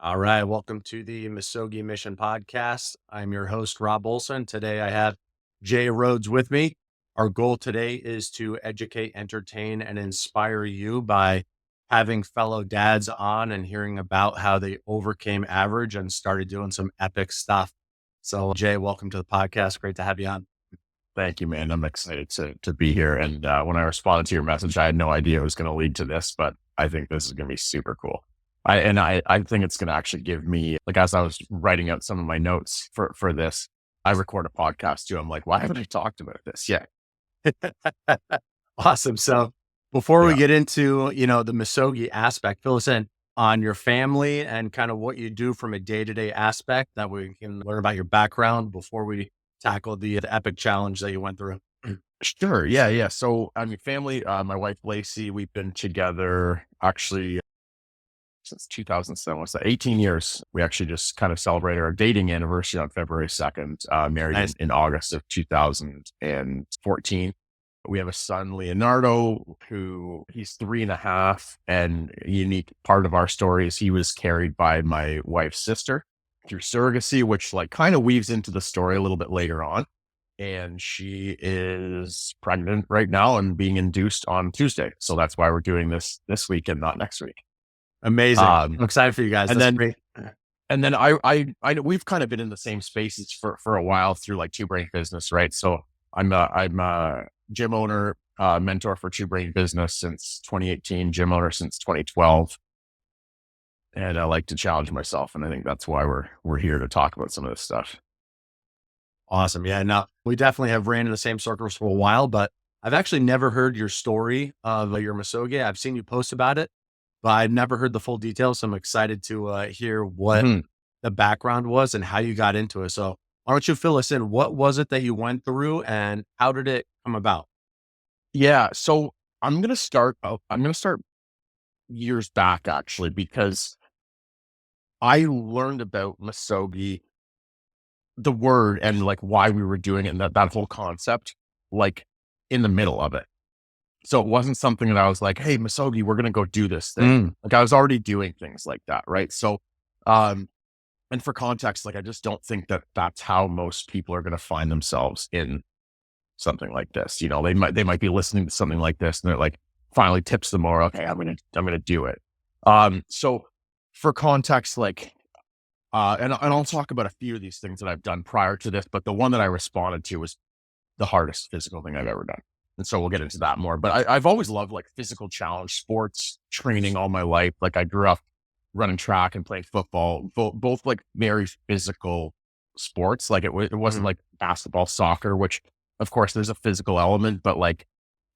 All right, welcome to the Misogi Mission Podcast. I'm your host, Rob Olson. Today I have Jay Rhodes with me. Our goal today is to educate, entertain, and inspire you by having fellow dads on and hearing about how they overcame average and started doing some epic stuff. So, Jay, welcome to the podcast. Great to have you on. Thank you, man. I'm excited to be here. And when I responded to your message, I had no idea it was going to lead to this, but I think this is going to be super cool. I think it's going to actually give me, like, as I was writing out some of my notes for this, I record a podcast too. I'm like, why haven't I talked about this yet? Awesome. So before we Yeah. get into, the Misogi aspect, fill us in on your family and kind of what you do from a day-to-day aspect that we can learn about your background before we tackle the epic challenge that you went through. Sure. Yeah. Yeah. So, I mean, family, my wife, Lacey, we've been together actually since 2007. What's that? 18 years. We actually just kind of celebrated our dating anniversary on February 2nd, married Nice. in August of 2014. We have a son, Leonardo, who he's 3.5. And a unique part of our story is he was carried by my wife's sister through surrogacy, which like kind of weaves into the story a little bit later on. And she is pregnant right now and being induced on Tuesday. So that's why we're doing this week and not next week. Amazing. I'm excited for you guys. And That's then great. and then I we've kind of been in the same spaces for a while through like Two Brain Business, right? So I'm a gym owner, mentor for Two Brain Business since 2018, gym owner since 2012, and I like to challenge myself, and I think that's why we're here to talk about some of this stuff. Awesome. Yeah. No, we definitely have ran in the same circles for a while, but I've actually never heard your story of your Misogi. I've seen you post about it, but I've never heard the full details. So I'm excited to hear what Mhm. the background was and how you got into it. So why don't you fill us in? What was it that you went through and how did it come about? Yeah, so I'm gonna start years back actually because I learned about Misogi, the word and like why we were doing it and that whole concept, like in the middle of it. So it wasn't something that I was like, hey, Misogi, we're going to go do this thing. Mm, Like I was already doing things like that. Right. So, and for context, like I just don't think that that's how most people are going to find themselves in something like this. You know, they might be listening to something like this and they're like, finally tips them more. Okay. I'm going to do it. So for context, like, and I'll talk about a few of these things that I've done prior to this, but the one that I responded to was the hardest physical thing I've ever done. And so we'll get into that more. But I've always loved like physical challenge sports, training all my life. Like I grew up running track and playing football, both like very physical sports. Like it wasn't mm, like basketball, soccer, which of course there's a physical element, but like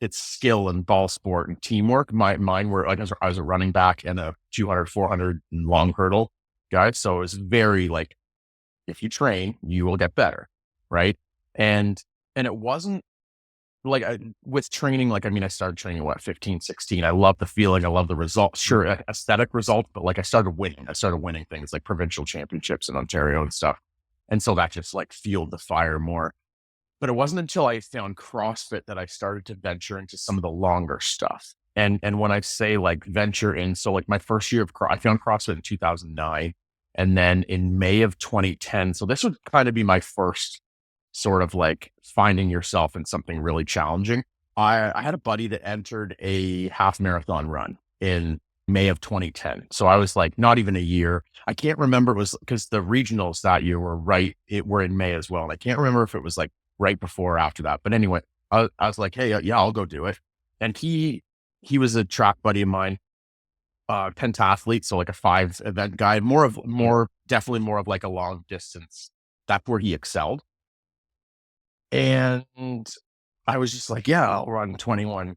it's skill and ball sport and teamwork. Mine were like, I was a running back and a 200, 400 long hurdle guy. So it was very like, if you train, you will get better. Right. And, and it wasn't like with training, like, I mean, I started training, what, 15, 16. I love the feeling. I love the results. mm. Sure. Aesthetic results, but like I started winning. I started winning things like provincial championships in Ontario and stuff. And so that just like fueled the fire more. But it wasn't until I found CrossFit that I started to venture into some of the longer stuff. And when I say like venture in, so like my first year of I found CrossFit in 2009. And then in May of 2010, so this would kind of be my first sort of like finding yourself in something really challenging. I had a buddy that entered a half marathon run in May of 2010. So I was like, not even a year. I can't remember. It was because the regionals that year were in May as well. And I can't remember if it was like right before or after that. But anyway, I was like, hey, yeah, I'll go do it. And he was a track buddy of mine, pentathlete. So like a 5 event guy, definitely more of like a long distance. That's where he excelled. And I was just like, yeah, I'll run 21.2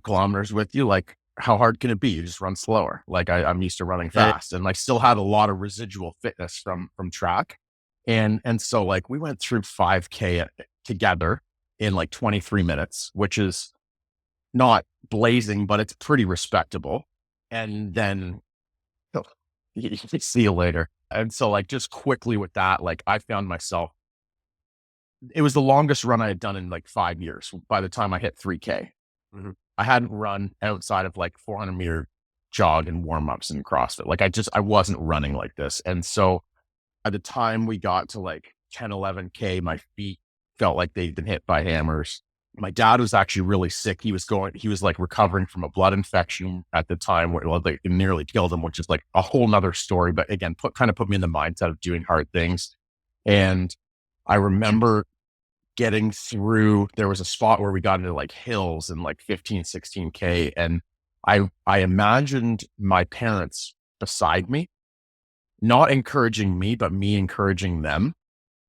kilometers with you. Like, how hard can it be? You just run slower. Like I'm used to running Yeah. fast and like still had a lot of residual fitness from track. And so like we went through 5K together in like 23 minutes, which is not blazing, but it's pretty respectable. And then see you later. And so like just quickly with that, like I found myself, it was the longest run I had done in like 5 years by the time I hit 3K. Mhm. I hadn't run outside of like 400 meter jog and warm-ups and CrossFit. Like I wasn't running like this. And so by the time we got to like 10, 11K, my feet felt like they'd been hit by hammers. My dad was actually really sick. He was like recovering from a blood infection at the time where they nearly killed him, which is like a whole nother story. But again, kind of put me in the mindset of doing hard things. And I remember getting through, there was a spot where we got into like hills and like 15, 16K. And I imagined my parents beside me, not encouraging me, but me encouraging them.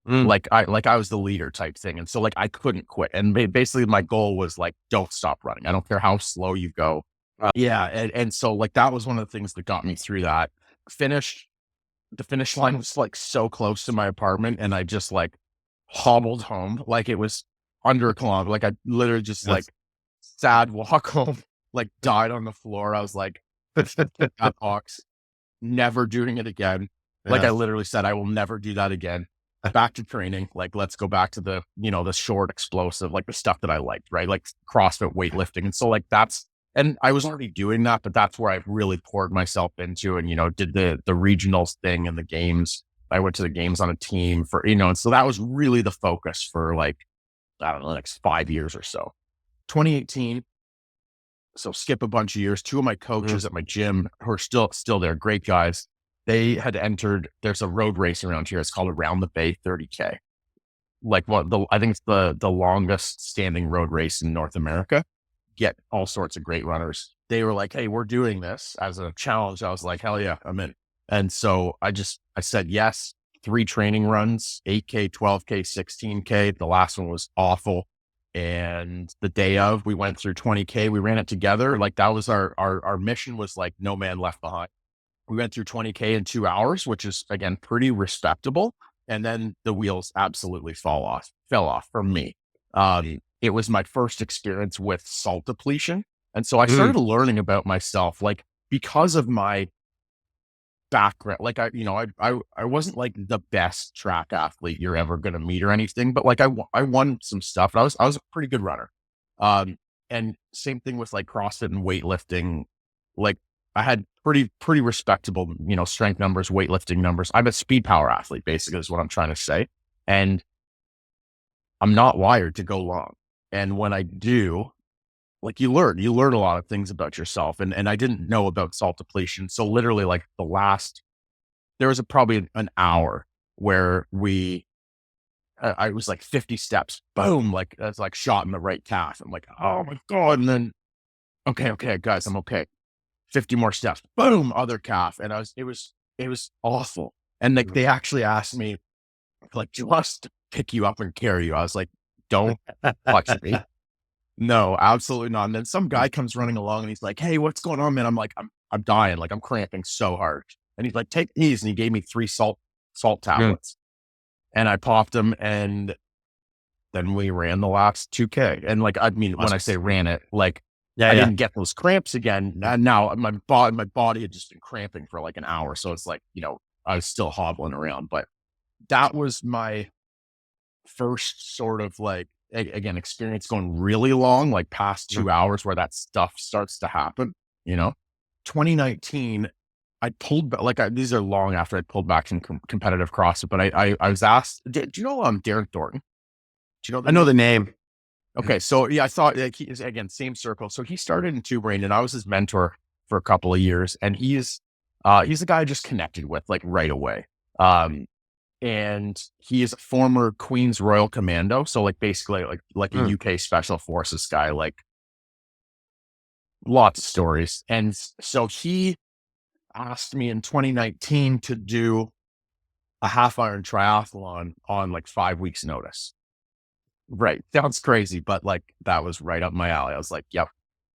Like I was the leader type thing. And so like, I couldn't quit. And basically my goal was like, don't stop running. I don't care how slow you go. Yeah. And so like, that was one of the things that got me through that. The finish line was like so close to my apartment. And I just like hobbled home. Like it was under a kilometer. Like I literally just like sad walk home, like died on the floor. I was like, that box, never doing it again. Like I literally said, I will never do that again. Back to training. Like, let's go back to the, the short explosive, like the stuff that I liked, right? Like CrossFit weightlifting. And so like and I was already doing that, but that's where I really poured myself into and, did the regionals thing and the games. I went to the games on a team for, and so that was really the focus for like, I don't know, the next 5 years or so. 2018. So skip a bunch of years. Two of my coaches at my gym who are still there, great guys. They had entered, there's a road race around here. It's called Around the Bay 30K. Like I think it's the longest standing road race in North America. Get all sorts of great runners. They were like, hey, we're doing this as a challenge. I was like, hell yeah, I'm in. And so I said yes. 3 training runs, 8K, 12K, 16K. The last one was awful. And the day of, we went through 20K. We ran it together. Like that was our mission was like no man left behind. We went through 20K in 2 hours, which is again, pretty respectable. And then the wheels absolutely fell off for me. It was my first experience with salt depletion. And so I started learning about myself, like because of my background, like I wasn't like the best track athlete you're ever going to meet or anything, but like I won some stuff. And I was a pretty good runner. And same thing with like CrossFit and weightlifting. Like I had pretty respectable, strength numbers, weightlifting numbers. I'm a speed power athlete, basically is what I'm trying to say. And I'm not wired to go long. And when I do, like you learn a lot of things about yourself. And I didn't know about salt depletion. So literally like there was probably an hour where I was like 50 steps, boom, like that's like shot in the right calf. I'm like, oh my God. And then, okay, guys, I'm okay. 50 more steps, boom, other calf. And it was awful. And like, they actually asked me, like, do you want us to pick you up and carry you? I was like, don't touch me. No, absolutely not. And then some guy comes running along and he's like, hey, what's going on, man? I'm like, I'm dying. Like I'm cramping so hard. And he's like, take these. And he gave me 3 salt tablets and I popped them. And then we ran the last 2K. And like, I mean, when I say ran it, like, I didn't get those cramps again. Now my body had just been cramping for like an hour. So it's like, I was still hobbling around, but that was my first sort of like, again, experience going really long, like past 2 hours where that stuff starts to happen, 2019, I pulled back, like these are long after I pulled back from competitive CrossFit, but I was asked, do you know, Darren Thornton? Do you know? I know the name. Okay. So yeah, I thought like he is again, same circle. So he started in Two Brain and I was his mentor for a couple of years and he's the guy I just connected with like right away. And he is a former Queen's Royal Commando. So like basically like a UK Special Forces guy, like lots of stories. And so he asked me in 2019 to do a half iron triathlon on like 5 weeks notice. Right. Sounds crazy, but like that was right up my alley. I was like, yep,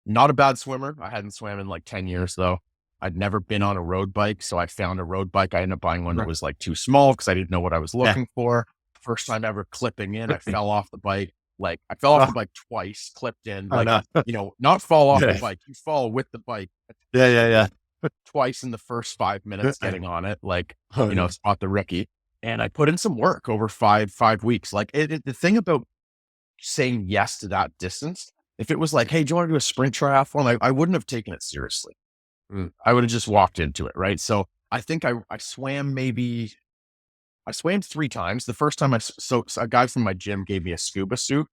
not a bad swimmer. I hadn't swam in like 10 years though. I'd never been on a road bike. So I found a road bike. I ended up buying one that was like too small because I didn't know what I was looking for. First time ever clipping in, I fell off the bike. Like I fell off the bike twice, clipped in, like, not fall off the bike. You fall with the bike. Yeah. Twice in the first 5 minutes getting on it, like, spot the rookie. And I put in some work over five weeks. Like the thing about saying yes to that distance, if it was like, hey, do you want to do a sprint triathlon? I wouldn't have taken it seriously. I would have just walked into it. Right. So I think I swam I swam 3 times. The first time so a guy from my gym gave me a scuba suit,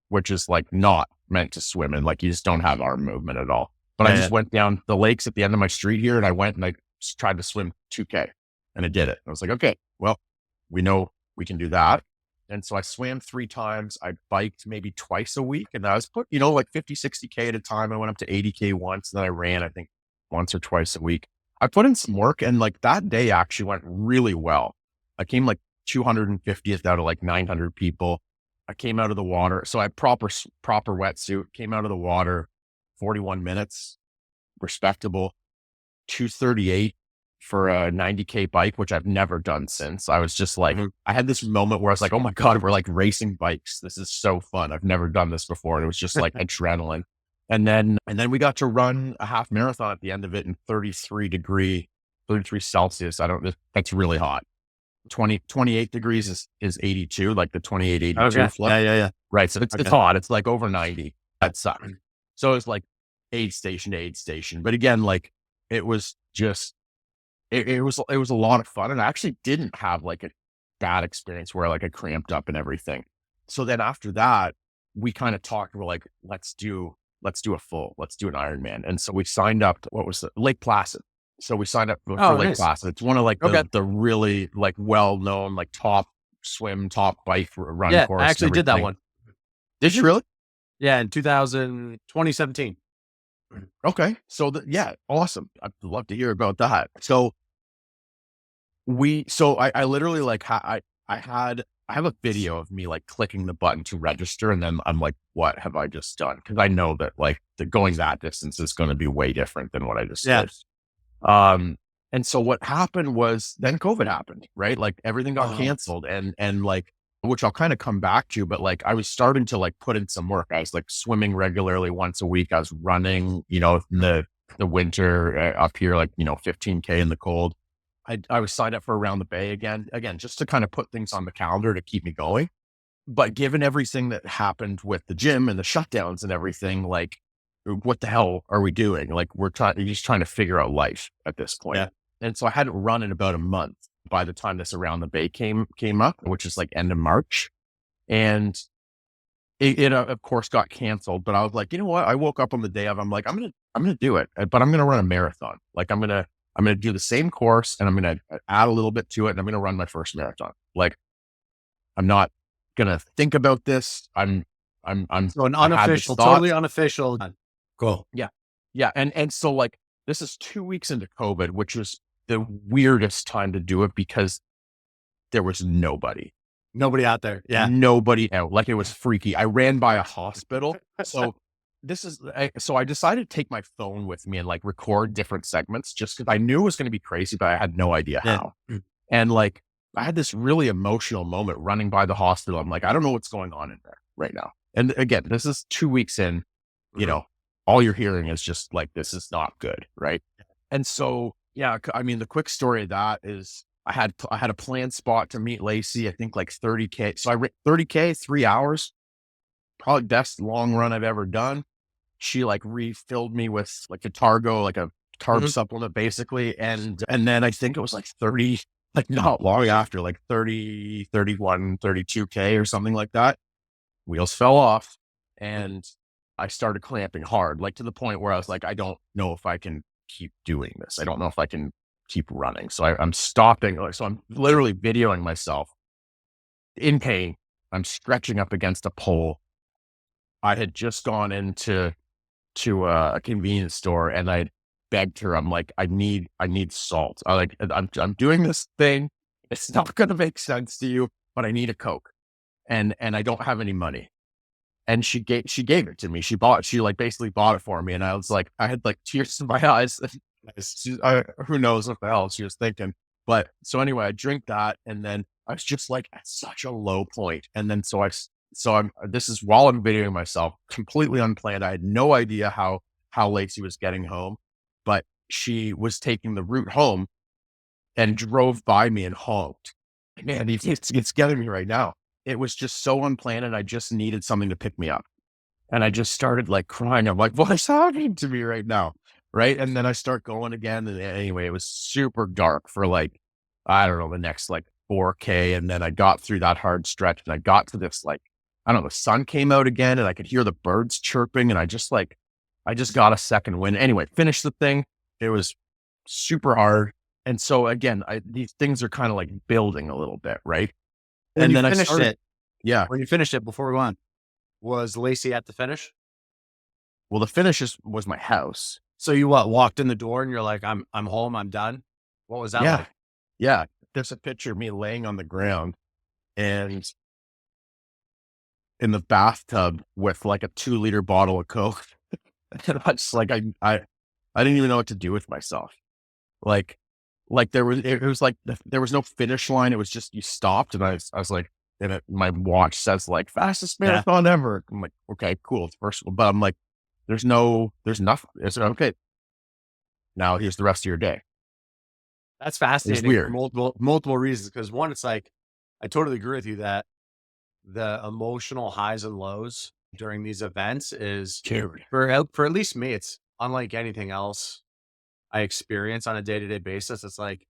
which is like not meant to swim in. Like you just don't have arm movement at all. But I Yeah, just went down the lakes at the end of my street here and I went and I tried to swim 2K and I did it. I was like, okay, well, we know we can do that. And so I swam 3 times. I biked maybe twice a week and I was put, like 50, 60K at a time. I went up to 80K once. And then I ran, I think once or twice a week. I put in some work and like that day actually went really well. I came like 250th out of like 900 people. I came out of the water. So I had proper wetsuit, came out of the water, 41 minutes, respectable, 238 for a 90K bike, which I've never done since. I was just like, I had this moment where I was like, oh my God, we're like racing bikes. This is so fun. I've never done this before. And it was just like adrenaline. And then we got to run a half marathon at the end of it in 33 Celsius. That's really hot. 28 degrees is 82, like the 28, 82 okay. flip. Yeah. Right. So it's hot. It's like over 90. That sucked. So it's like aid station to aid station. But again, like it was just, it was a lot of fun. And I actually didn't have like a bad experience where like I cramped up and everything. So then after that, we kind of talked, we're like, let's do an Ironman. And so we signed up to, what was it? Lake Placid. So we signed up for Lake Nice. Placid. It's one of like the really like well-known, like top bike run course. I actually did that one. Did you really? Yeah. In 2017. Okay. So awesome. I'd love to hear about that. So I literally like, I have a video of me like clicking the button to register. And then I'm like, what have I just done? Cause I know that like going that distance is going to be way different than what I just did. And so what happened was then COVID happened, right? Like everything got canceled and like, which I'll kind of come back to, but like I was starting to like put in some work. I was like swimming regularly once a week. I was running, in the winter up here, like, 15K in the cold. I was signed up for Around the Bay again, just to kind of put things on the calendar to keep me going. But given everything that happened with the gym and the shutdowns and everything, like, what the hell are we doing? Like we're just trying to figure out life at this point. Yeah. And so I hadn't run in about a month by the time this Around the Bay came up, which is like end of March. And it of course got canceled, but I was like, you know what? I woke up on the day of, I'm like, I'm going to do it, but I'm going to run a marathon. Like I'm going to do the same course and I'm going to add a little bit to it. And I'm going to run my first marathon. Like I'm not going to think about this. I'm So an unofficial, totally unofficial. Cool. Yeah. Yeah. And so like, this is 2 weeks into COVID, which was the weirdest time to do it because there was nobody out there. Yeah. Nobody out. Like it was freaky. I ran by a hospital. So so I decided to take my phone with me and like record different segments just because I knew it was going to be crazy, but I had no idea how. And like, I had this really emotional moment running by the hospital. I'm like, I don't know what's going on in there right now. And again, this is 2 weeks in, all you're hearing is just like, this is not good. Right. And so, yeah, I mean, the quick story of that is I had a planned spot to meet Lacey, I think like 30K. So I ran 30K, 3 hours, probably best long run I've ever done. She like refilled me with like a Targo, like a carb supplement basically. And then I think it was like 30, like not long after, like 30, 31, 32K or something like that. Wheels fell off and I started clamping hard, like to the point where I was like, I don't know if I can keep doing this. I don't know if I can keep running. So I'm stopping. So I'm literally videoing myself in pain. I'm stretching up against a pole. I had just gone into a convenience store and I begged her. I'm like, I need salt. I'm doing this thing. It's not going to make sense to you, but I need a Coke and I don't have any money. And she gave it to me. She like basically bought it for me. And I was like, I had like tears in my eyes. Who knows what the hell she was thinking. But so anyway, I drink that. And then I was just like at such a low point. And then this is while I'm videoing myself, completely unplanned. I had no idea how Lacey was getting home, but she was taking the route home and drove by me and honked. Man, it's getting me right now. It was just so unplanned and I just needed something to pick me up. And I just started like crying. I'm like, what is happening to me right now? Right. And then I start going again. And anyway, it was super dark for like, I don't know, the next like 4K. And then I got through that hard stretch and I got to this like, I don't know, the sun came out again and I could hear the birds chirping. And I just got a second win. Anyway, finished the thing. It was super hard. And so again, these things are kind of like building a little bit. Right. When And you then I finished started, it, yeah. before we go on, was Lacey at the finish? Well, the finish was my house. So you walked in the door and you're like, I'm home, I'm done. What was that Yeah. like? Yeah. There's a picture of me laying on the ground and in the bathtub with like a 2-liter bottle of Coke. And I just like, I didn't even know what to do with myself. Like, it was like, there was no finish line. It was just, you stopped and I was like, my watch says like fastest Yeah. marathon ever. I'm like, okay, cool. It's first, but I'm like, there's nothing. It's okay. Now here's the rest of your day. That's It's fascinating for weird. multiple reasons. Because one, it's like I totally agree with you that the emotional highs and lows during these events is Dude. for at least me, it's unlike anything else I experience on a day-to-day basis. It's like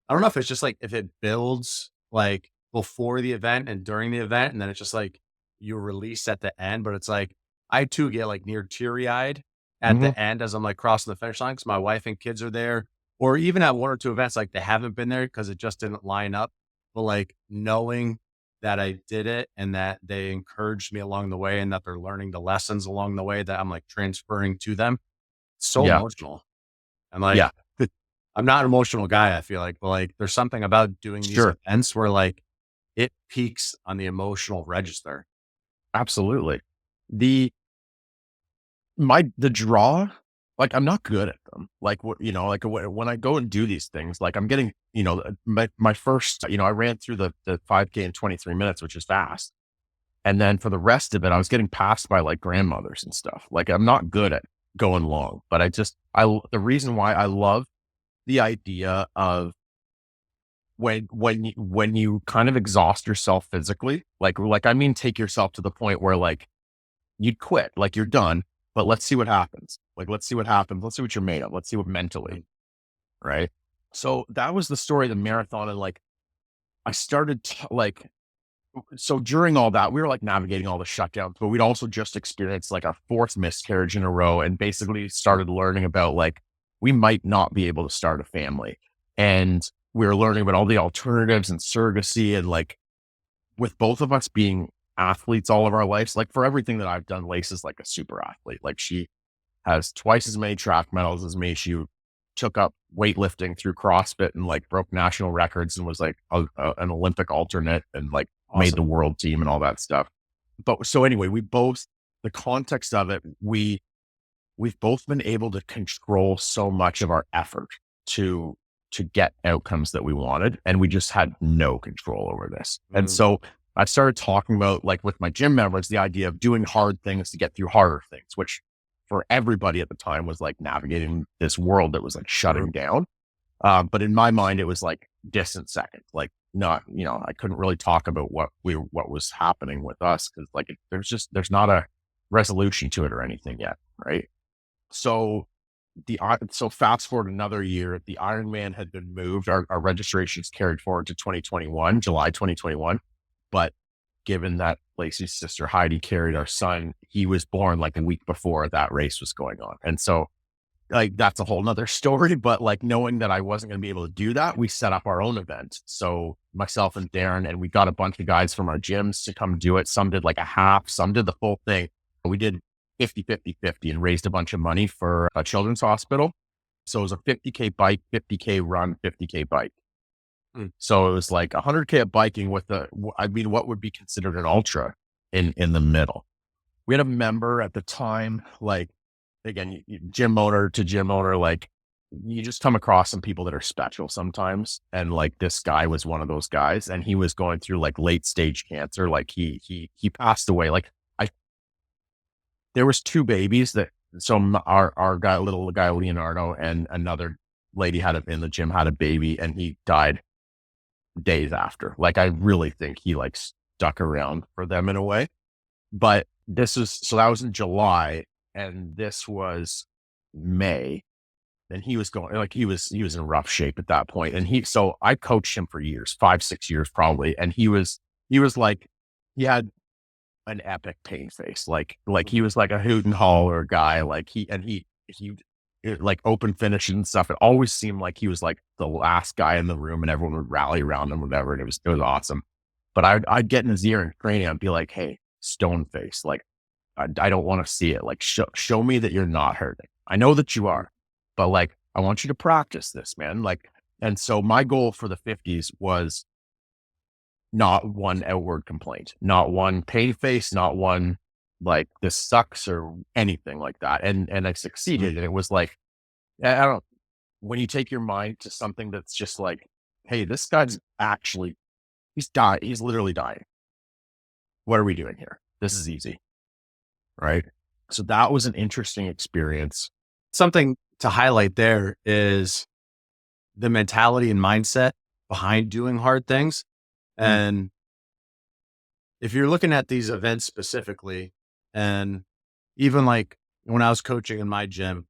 I don't know if it's just like if it builds like before the event and during the event, and then it's just like you release at the end. But it's like I too get like near teary-eyed at Mhm. the end as I'm like crossing the finish line because my wife and kids are there, or even at one or two events, like they haven't been there because it just didn't line up. But like knowing that I did it and that they encouraged me along the way and that they're learning the lessons along the way that I'm like transferring to them, it's so Yeah. emotional. And like Yeah. I'm not an emotional guy, I feel like, but like there's something about doing these Sure. events where like it peaks on the emotional register. Absolutely. The the draw, like I'm not good at them. Like what, like when I go and do these things, like I'm getting, my first, I ran through the 5K in 23 minutes, which is fast. And then for the rest of it, I was getting passed by like grandmothers and stuff. Like I'm not good at going long, but the reason why I love the idea of when you kind of exhaust yourself physically, I mean, take yourself to the point where like you'd quit, like you're done, but let's see what happens. Like, let's see what happens. Let's see what you're made of. Let's see what mentally, right? So that was the story of the marathon. And like, I started so during all that, we were like navigating all the shutdowns, but we'd also just experienced like our fourth miscarriage in a row and basically started learning about like, we might not be able to start a family. And we were learning about all the alternatives and surrogacy and like, with both of us being athletes all of our lives, like for everything that I've done, Lace is like a super athlete. Like she has twice as many track medals as me. She took up weightlifting through CrossFit and like broke national records and was like an Olympic alternate and like made the Awesome. world team and all that stuff. But so anyway, the context of it, we've both been able to control so much of our effort to get outcomes that we wanted. And we just had no control over this. And Mm. so I started talking about like with my gym members, the idea of doing hard things to get through harder things, which for everybody at the time was like navigating this world that was like Sure. shutting down. But in my mind, it was like distant second, like not, I couldn't really talk about what was happening with us. Cause like, there's not a resolution to it or anything yet. Right. So so fast forward another year, the Ironman had been moved. Our registrations carried forward to 2021, July 2021. But given that Lacey's sister Heidi carried our son, he was born like a week before that race was going on. And so like that's a whole nother story. But like knowing that I wasn't going to be able to do that, we set up our own event. So myself and Darren, and we got a bunch of guys from our gyms to come do it. Some did like a half, some did the full thing. We did 50 and raised a bunch of money for a children's hospital. So it was a 50K bike, 50K run, 50K bike. Mm. So it was like 100K of biking with what would be considered an ultra in the middle. We had a member at the time, like, again, gym owner to gym owner, like you just come across some people that are special sometimes. And like this guy was one of those guys, and he was going through like late stage cancer. Like he passed away. Like there was two babies our guy, little guy, Leonardo, and another lady in the gym had a baby, and he died days after. Like, I really think he like stuck around for them in a way, but that was in July and this was May. and he was going like, he was in rough shape at that point. And so I coached him for years, 5, 6 years probably. And he was like, he had an epic pain face. Like he was like a hoot and holler guy. Like like open finish and stuff. It always seemed like he was like the last guy in the room and everyone would rally around him, whatever. And it was awesome. But I'd get in his ear and training and be like, hey, stone face, like, I don't want to see it. Like, show me that you're not hurting. I know that you are, but like, I want you to practice this, man. Like, and so my goal for the 50s was not one outward complaint, not one pain face, not one like this sucks or anything like that. And I succeeded. And it was like, I don't, when you take your mind to something that's just like, hey, this guy's actually, he's dying. He's literally dying. What are we doing here? This is easy. Right. So that was an interesting experience. Something to highlight there is the mentality and mindset behind doing hard things. And if you're looking at these events specifically, and even like when I was coaching in my gym,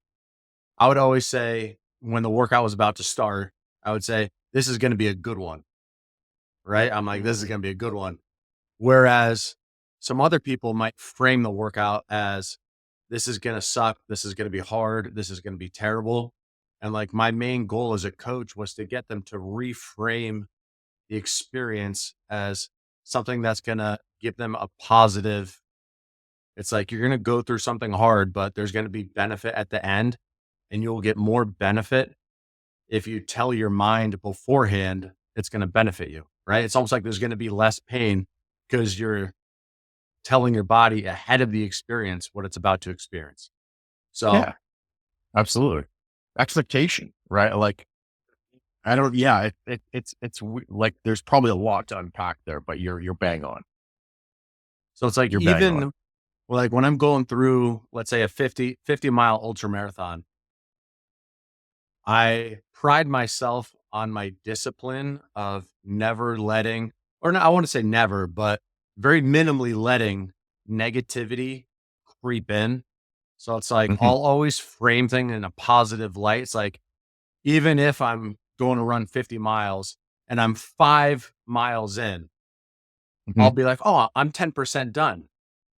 I would always say when the workout was about to start, I would say, this is going to be a good one. Right. I'm like, this is going to be a good one. Whereas some other people might frame the workout as this is going to suck. This is going to be hard. This is going to be terrible. And like my main goal as a coach was to get them to reframe the experience as something that's going to give them a positive. It's like, you're going to go through something hard, but there's going to be benefit at the end, and you'll get more benefit if you tell your mind beforehand it's going to benefit you, right? It's almost like there's going to be less pain because you're telling your body ahead of the experience what it's about to experience. So Yeah, absolutely. Expectation, right? Like, I don't, yeah, like, there's probably a lot to unpack there, but you're bang on. So it's like, You're bang on. even like when I'm going through, let's say a 50-mile ultra marathon, I pride myself on my discipline of never letting, or no, I want to say never, but very minimally letting negativity creep in. So it's like, Mhm, I'll always frame things in a positive light. It's like, even if I'm going to run 50 miles and I'm 5 miles in, mhm. I'll be like, oh, I'm 10% done,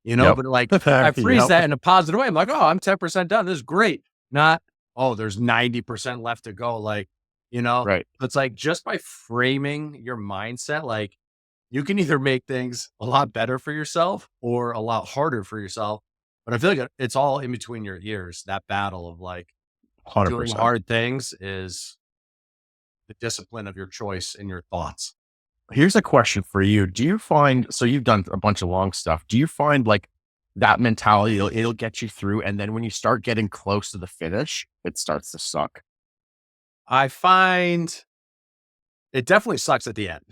Yep. but like I freeze Yep. that in a positive way. I'm like, oh, I'm 10% done. This is great. Not, oh, there's 90% left to go. Like, Right. it's like, just by framing your mindset, like, you can either make things a lot better for yourself or a lot harder for yourself. But I feel like it's all in between your ears. That battle of like, doing 100%. hard things is the discipline of your choice and your thoughts. Here's a question for you. Do you find, so you've done a bunch of long stuff. Do you find like that mentality, it'll get you through. And then when you start getting close to the finish, it starts to suck. I find it definitely sucks at the end.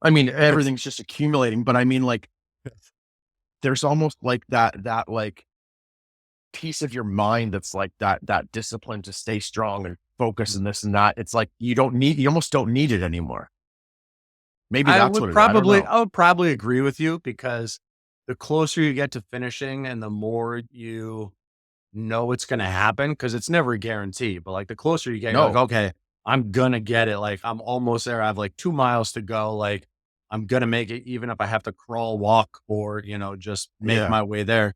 I mean, It's everything's just accumulating, but I mean, like, there's almost like that like piece of your mind that's like that discipline to stay strong and focus and this and that. It's like you almost don't need it anymore. Maybe that's what it is. I don't know. I would probably agree with you, because the closer you get to finishing and the more you know it's going to happen, because it's never a guarantee, but like the closer you get, you're like, No. okay, I'm going to get it. Like, I'm almost there. I have like 2 miles to go. Like, I'm going to make it, even if I have to crawl, walk, or, just make Yeah. my way there.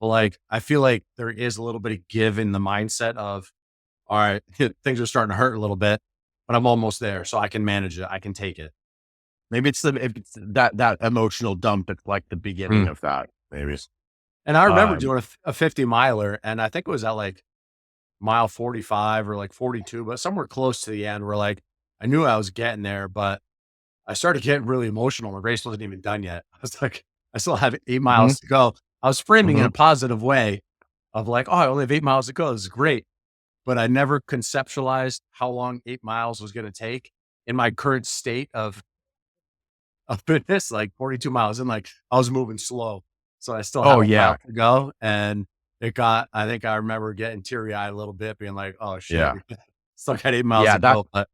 But like, I feel like there is a little bit of give in the mindset of, all right, things are starting to hurt a little bit, but I'm almost there. So I can manage it. I can take it. Maybe if it's that emotional dump at like the beginning Mm. of that. Maybe. And I remember Um, doing a 50 miler, and I think it was at like mile 45 or like 42, but somewhere close to the end, where like, I knew I was getting there, but I started getting really emotional. The race wasn't even done yet. I was like, I still have 8 mhm, miles to go. I was framing in mhm. a positive way of like, oh, I only have 8 miles to go. This is great. But I never conceptualized how long 8 miles was going to take in my current state of fitness, like 42 miles in, like, I was moving slow. So I still had Oh a yeah. while to go. And I think I remember getting teary eyed a little bit, being like, oh shit, Yeah. we still got 8 miles Yeah. to go. But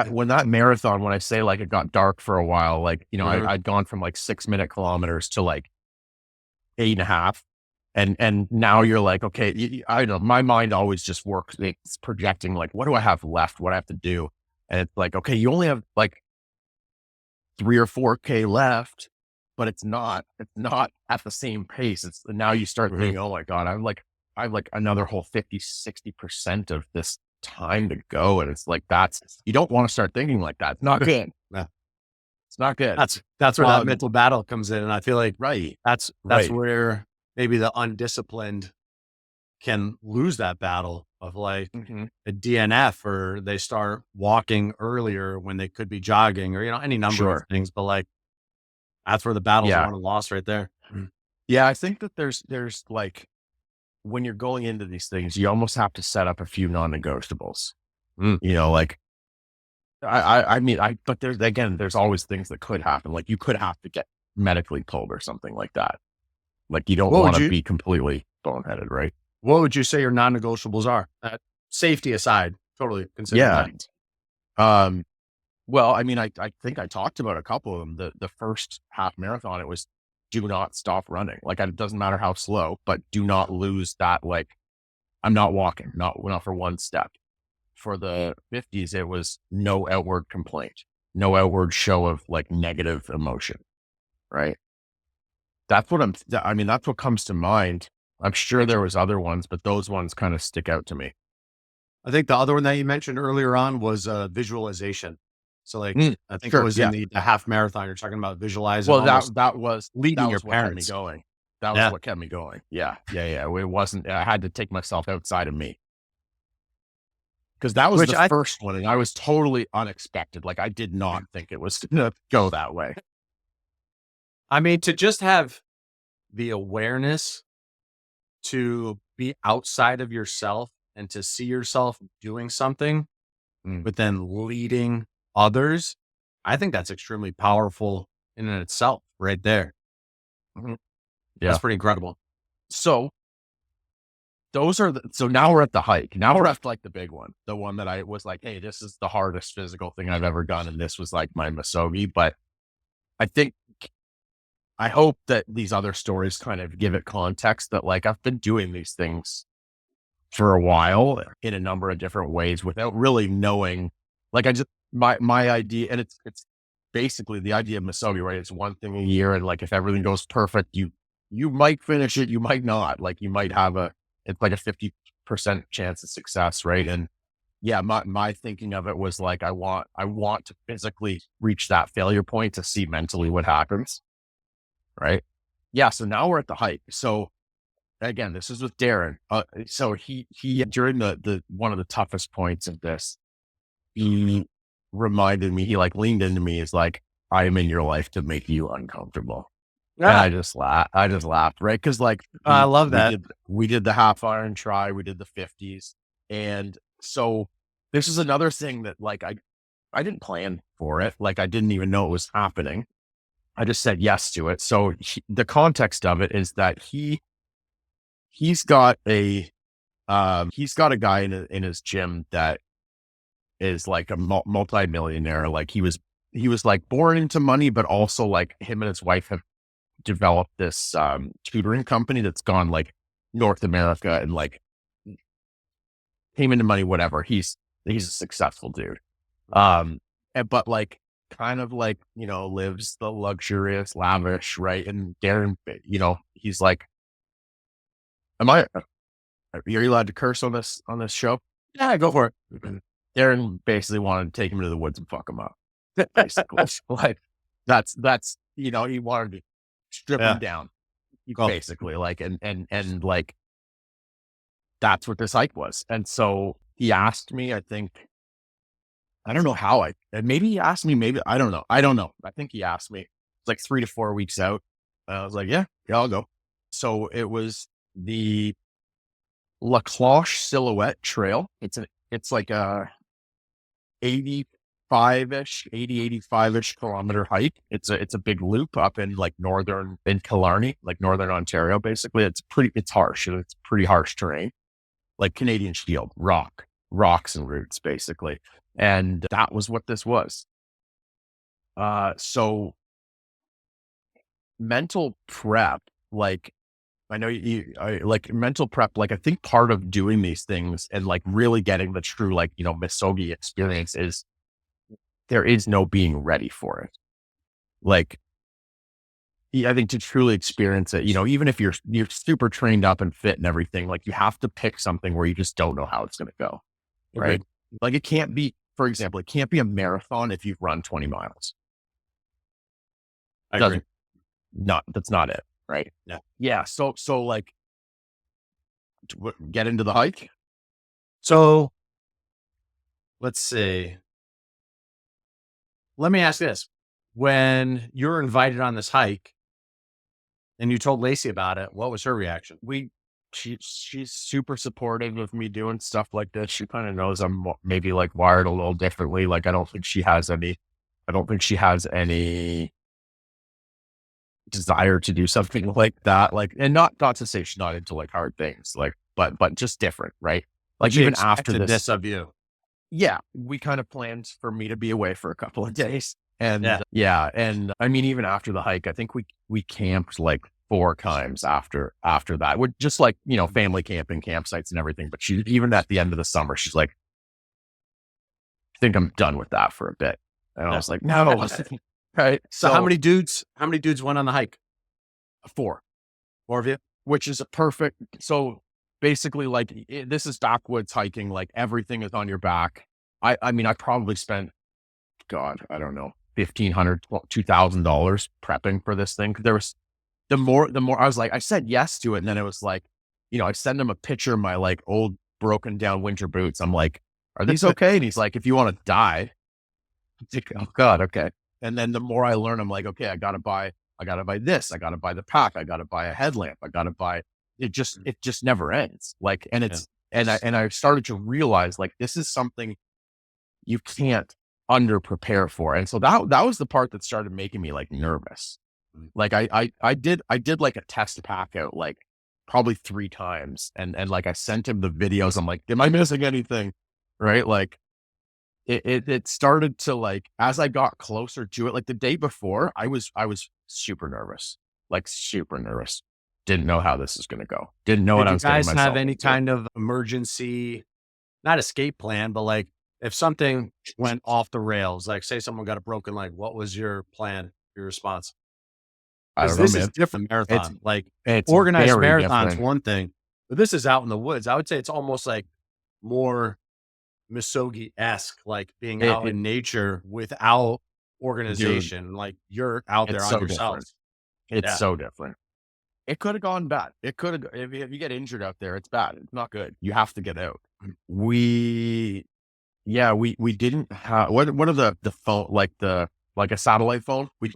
When that marathon, when I say like it got dark for a while, like, Mhm. I'd gone from like 6-minute kilometers to like 8.5. And now you're like, okay, I don't know, my mind always just works. It's projecting like, what do I have left? What I have to do? And it's like, okay, you only have like 3 or 4K left, but it's not at the same pace. It's now you start Mhm. thinking, oh my God, I have like another whole 50, 60% of this time to go. And it's like, you don't want to start thinking like that. It's not good. Yeah. It's not good. That's where that Um, mental battle comes in. And I feel like right. that's Right. where maybe the undisciplined can lose that battle of like Hmm. a DNF, or they start walking earlier when they could be jogging, or, any number of Sure. things. But like, that's where the battle's Yeah. won and lost right there. Yeah. I think that there's like, when you're going into these things, you almost have to set up a few non-negotiables, Mm. like, but there's always things that could happen. Like you could have to get medically pulled or something like that. Like you don't What would want to you be completely boneheaded, right? what would you say your non-negotiables are? Safety aside, totally consider Yeah. that. Um, well, I mean, I think I talked about a couple of them. The first half marathon, it was do not stop running. Like it doesn't matter how slow, but do not lose that. Like I'm not walking, not for one step. For the 50s, it was no outward complaint, no outward show of like negative emotion, right? That's what comes to mind. I'm sure there was other ones, but those ones kind of stick out to me. I think the other one that you mentioned earlier on was visualization. So like, Mm, I think it sure. was in Yeah. the half marathon. You're talking about visualizing Well, almost that leading your was what kept me parents. going. That was Yeah. what kept me going. Yeah. Yeah. Yeah. It wasn't, I had to take myself outside of me because that was Which the first one. And I was totally unexpected. Like I did not think it was going to go that way. I mean, to just have the awareness to be outside of yourself and to see yourself doing something, Mm, but then leading others, I think that's extremely powerful in and itself right there. mhm. That's Yeah. pretty incredible. So so now we're at the hike. Now we're at like the big one, the one that I was like, hey, this is the hardest physical thing I've ever done. And this was like my Masogi. But I think, I hope that these other stories kind of give it context that like I've been doing these things for a while in a number of different ways without really knowing, like my idea, and it's basically the idea of Masogi, right? It's one thing a year. And like, if everything goes perfect, you might finish it. You might not. Like you might have it's like a 50% chance of success. Right. And yeah, my thinking of it was like, I want to physically reach that failure point to see mentally what happens. Right. Yeah. So now we're at the hike. So again, this is with Darren. So he during the one of the toughest points of this, he reminded me, he like leaned into me, is like, I am in your life to make you uncomfortable. And Yeah. I just laughed, right? Cause like I love that. we did the half iron try, we did the 50s. And so this is another thing that like, I didn't plan for it. Like I didn't even know it was happening. I just said yes to it. So the context of it is that he's got a guy in his gym that is like a multi-millionaire. Like he was like born into money, but also like him and his wife have developed this tutoring company that's gone like North America and like came into money, whatever. He's a successful dude. But like kind of like, lives the luxurious, lavish, right? And Darren, he's like, are you allowed to curse on this show? Yeah, go for it. Darren basically wanted to take him to the woods and fuck him up. Basically, like he wanted to strip him Yeah, down. cool. Basically, like and like that's what this hike was. And so he asked me, I think, I don't know how and maybe he asked me, maybe I don't know. I think he asked me. It's like 3 to 4 weeks out. I was like, yeah, I'll go. So it was the Cloche Silhouette Trail. It's like a 85-ish kilometer hike. It's a big loop up in like in Killarney, like northern Ontario. Basically, it's harsh. It's pretty harsh terrain, like Canadian Shield, rocks and roots, basically. And that was what this was. So mental prep, like I know like mental prep, like I think part of doing these things and like really getting the true, like, Misogi experience is there is no being ready for it. Like, I think to truly experience it, even if you're super trained up and fit and everything, like you have to pick something where you just don't know how it's going to go. Right. Agreed. Like it can't be, for example, it can't be a marathon if you've run 20 miles. I agree. Doesn't, that's not it. Right. Yeah. Yeah. So like get into the hike. So let's see. Let me ask this. When you're invited on this hike and you told Lacey about it, what was her reaction? She's super supportive of me doing stuff like this. She kind of knows I'm maybe like wired a little differently. Like I don't think she has any desire to do something like that. Like, and not to say she's not into like hard things, like, but just different, right? Like even after this of you. Yeah, we kind of planned for me to be away for a couple of days. And and I mean, even after the hike, I think we camped like 4 times after that. We're just like, family camping, campsites and everything. But she, even at the end of the summer, she's like, I think I'm done with that for a bit. And I was like, no. Right. So how many dudes went on the hike? 4 of you? Which is a perfect. So basically, like this is backwoods hiking. Like everything is on your back. I mean, I probably spent, God, I don't know, $1,500, $2,000 prepping for this thing. There was the more I was like, I said yes to it, and then it was like, I send him a picture of my like old broken down winter boots. I'm like, are these okay? And he's like, if you want to die, I'm like, oh God, okay. And then the more I learn, I'm like, okay, I gotta buy this. I gotta buy the pack. I gotta buy a headlamp. I gotta buy it. Just never ends. Like, and it's and I started to realize like this is something you can't under prepare for. And so that was the part that started making me like nervous. Like I did like a test pack out like probably 3 times. And like I sent him the videos. I'm like, am I missing anything? Right. Like it started to like, as I got closer to it, like the day before I was super nervous, like super nervous. Didn't know how this is going to go. Didn't know what I was getting myself into. Did you guys have any kind of emergency, not escape plan, but like if something went off the rails, like say someone got a broken leg, what was your plan, your response? I don't know, This man. is different marathon. It's organized very marathon's different. one thing, but this is out in the woods. I would say it's almost like more Misogi-esque, like being out in nature without organization. Dude, like you're out there on yourself. It's so different. It could have gone bad. It could have, if you get injured out there, it's bad. It's not good. You have to get out. We didn't have, what are the phone, like a satellite phone? We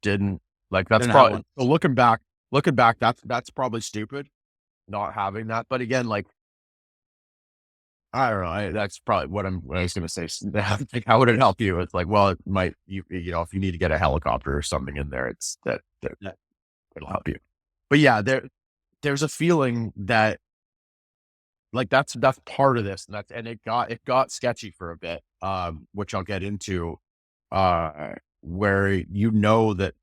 didn't, like, that's probably, so looking back, that's probably stupid not having that. But again, like, I don't know. That's probably what I was going to say. Like, how would it help you? It's like, well, it might, if you need to get a helicopter or something in there, it's that it'll help you. But yeah, there's a feeling that like that's part of this, and it got sketchy for a bit, which I'll get into, where that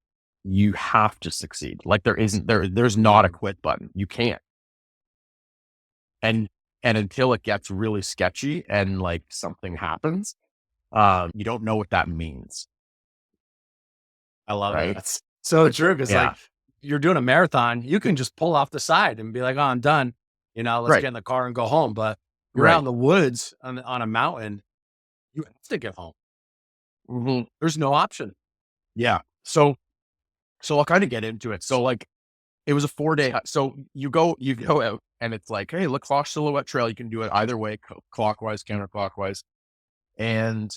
you have to succeed. Like there's not a quit button. You can't. And until it gets really sketchy and like something happens, you don't know what that means. I love it. That's so true. Because like you're doing a marathon, you can just pull off the side and be like, oh, I'm done. Let's get in the car and go home. But you're out in the woods on a mountain. You have to get home. Mm-hmm. There's no option. Yeah. So I'll kind of get into it. So like, it was a 4-day. So you go out and it's like, hey, look, Cloche Silhouette Trail. You can do it either way, clockwise, counterclockwise. And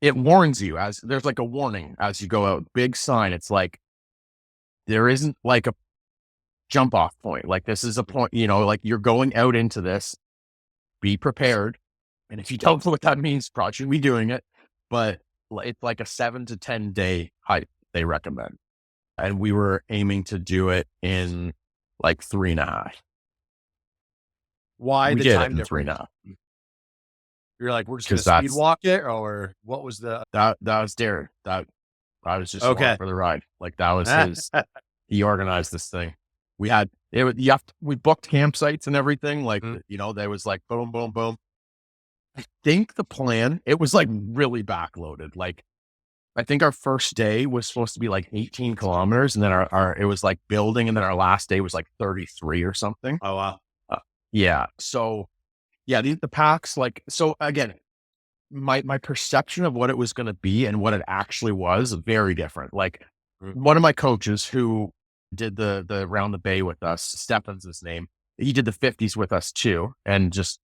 it warns you, as there's like a warning as you go out, big sign. It's like, there isn't like a jump off point. Like this is a point, like you're going out into this, be prepared. And if you don't know what that means, probably shouldn't be doing it, but it's like a 7 to 10 day hike they recommend. And we were aiming to do it in like 3.5. Why we the time difference? 3.5. You're like, we're just gonna speed walk it, or what was the? That was Darren. That I was just along for the ride. Like that was his. he organized this thing. We had it. We booked campsites and everything. Like there was like boom, boom, boom. I think the plan, it was like really backloaded. Like I think our first day was supposed to be like 18 kilometers, and then our it was like building, and then our last day was like 33 or something. Oh, wow. Yeah. So yeah, the packs, like, so again, my perception of what it was going to be and what it actually was very different. Like one of my coaches who did the round the bay with us, Stefan's his name. He did the 50s with us too, and just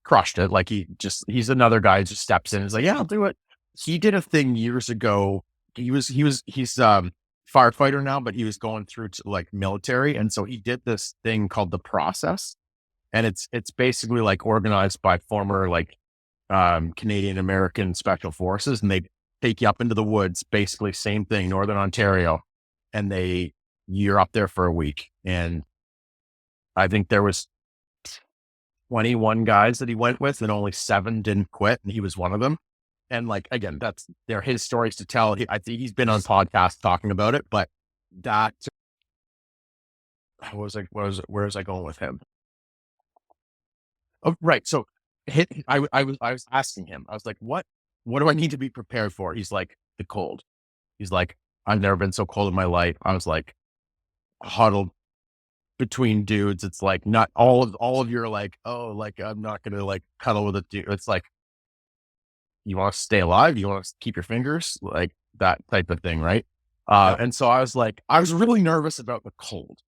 crushed it. Like he's another guy who just steps in and is like, yeah, I'll do it. He did a thing years ago. He's firefighter now, but he was going through to like military. And so he did this thing called the process. And it's basically like organized by former like Canadian American special forces. And they take you up into the woods, basically same thing, Northern Ontario. And you're up there for a week. And I think there was 21 guys that he went with, and only 7 didn't quit. And he was one of them. And like, again, they're his stories to tell. I think he's been on podcasts talking about it, but that where was I going with him? Oh, right. So I was asking him, I was like, what do I need to be prepared for? He's like, the cold. He's like, I've never been so cold in my life. I was like, huddled between dudes. It's like, not all of you are like, oh, like, I'm not going to like cuddle with a dude. It's like, you want to stay alive? You want to keep your fingers, like that type of thing. Right. And so I was like, I was really nervous about the cold.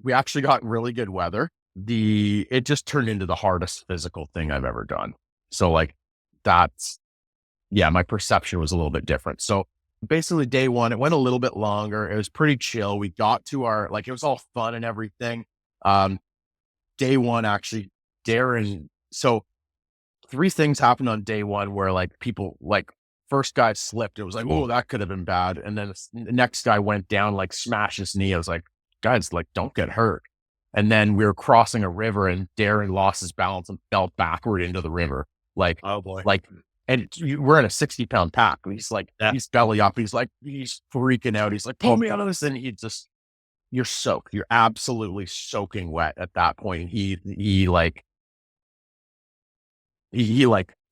We actually got really good weather. It just turned into the hardest physical thing I've ever done. So like my perception was a little bit different. So basically day one, it went a little bit longer. It was pretty chill. We got to it was all fun and everything. Day one, actually, Darren. So 3 things happened on day one where like people, like first guy slipped. It was like, oh, that could have been bad. And then the next guy went down, like smashed his knee. I was like, guys, like, don't get hurt. And then we were crossing a river, and Darren lost his balance and fell backward into the river. Like, oh boy. Like, and we're in a 60-pound pack. He's like, he's belly up. He's like, he's freaking out. He's like, pull me out of this. And you're soaked. You're absolutely soaking wet at that point. He like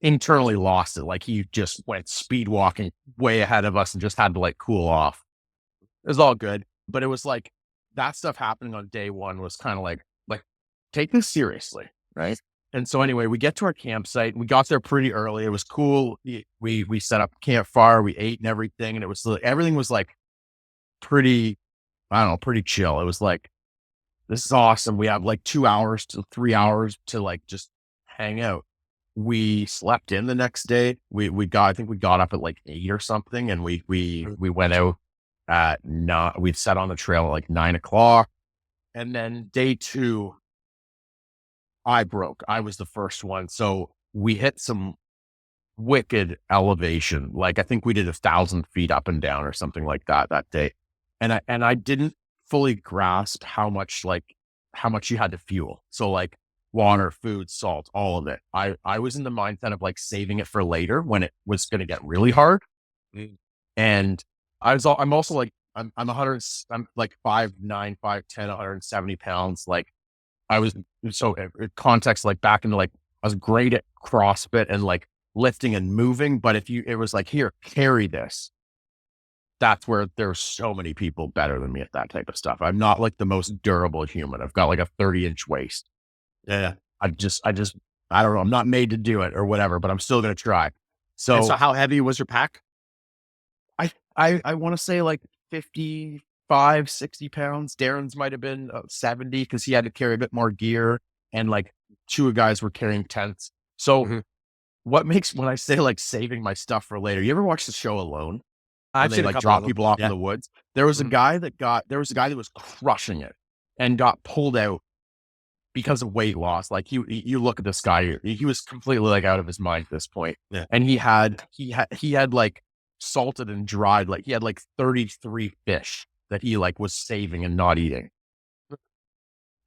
internally lost it. Like he just went speed walking way ahead of us and just had to like cool off. It was all good. But it was like that stuff happening on day one was kind of like take this seriously. Right. And so anyway, we get to our campsite. We got there pretty early. It was cool. We set up campfire. We ate and everything. And it was everything was like pretty, I don't know, pretty chill. It was like, this is awesome. We have like 2 hours to 3 hours to like just hang out. We slept in the next day. I think we got up at like 8 or something, and we went out at we set on the trail at like 9 o'clock. And then day 2, I broke. I was the first one. So we hit some wicked elevation. Like I think we did 1,000 feet up and down or something like that day. And I didn't fully grasp how much you had to fuel. So like water, food, salt, all of it. I was in the mindset of like saving it for later when it was going to get really hard. And I'm also like, I'm like 5'9", 5'10", 170 pounds. Like I was, so context, like back into like, I was great at CrossFit and like lifting and moving. But it was like, here, carry this. That's where there's so many people better than me at that type of stuff. I'm not like the most durable human. I've got like a 30-inch waist. Yeah. I don't know. I'm not made to do it or whatever, but I'm still going to try. So how heavy was your pack? I want to say like 55, 60 pounds. Darren's might've been 70 because he had to carry a bit more gear, and like 2 guys were carrying tents. So when I say like saving my stuff for later, you ever watch the show Alone? I've they seen like drop people off in the woods. There was a guy that was crushing it and got pulled out because of weight loss. Like you look at this guy, he was completely like out of his mind at this point. Yeah. And he had like salted and dried, like he had like 33 fish that he like was saving and not eating.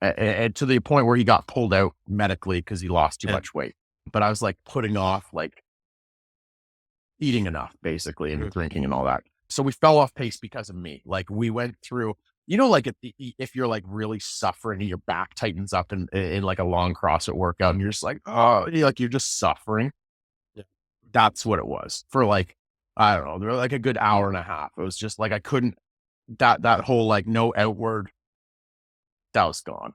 And to the point where he got pulled out medically because he lost too much weight. But I was like putting off like eating enough basically and drinking and all that. So we fell off pace because of me. Like we went through, like if you're like really suffering and your back tightens up in like a long CrossFit workout and you're just like, oh, you're just suffering. Yeah. That's what it was for like, I don't know, there were like a good hour and a half. It was just like, I couldn't, that whole like no outward, that was gone.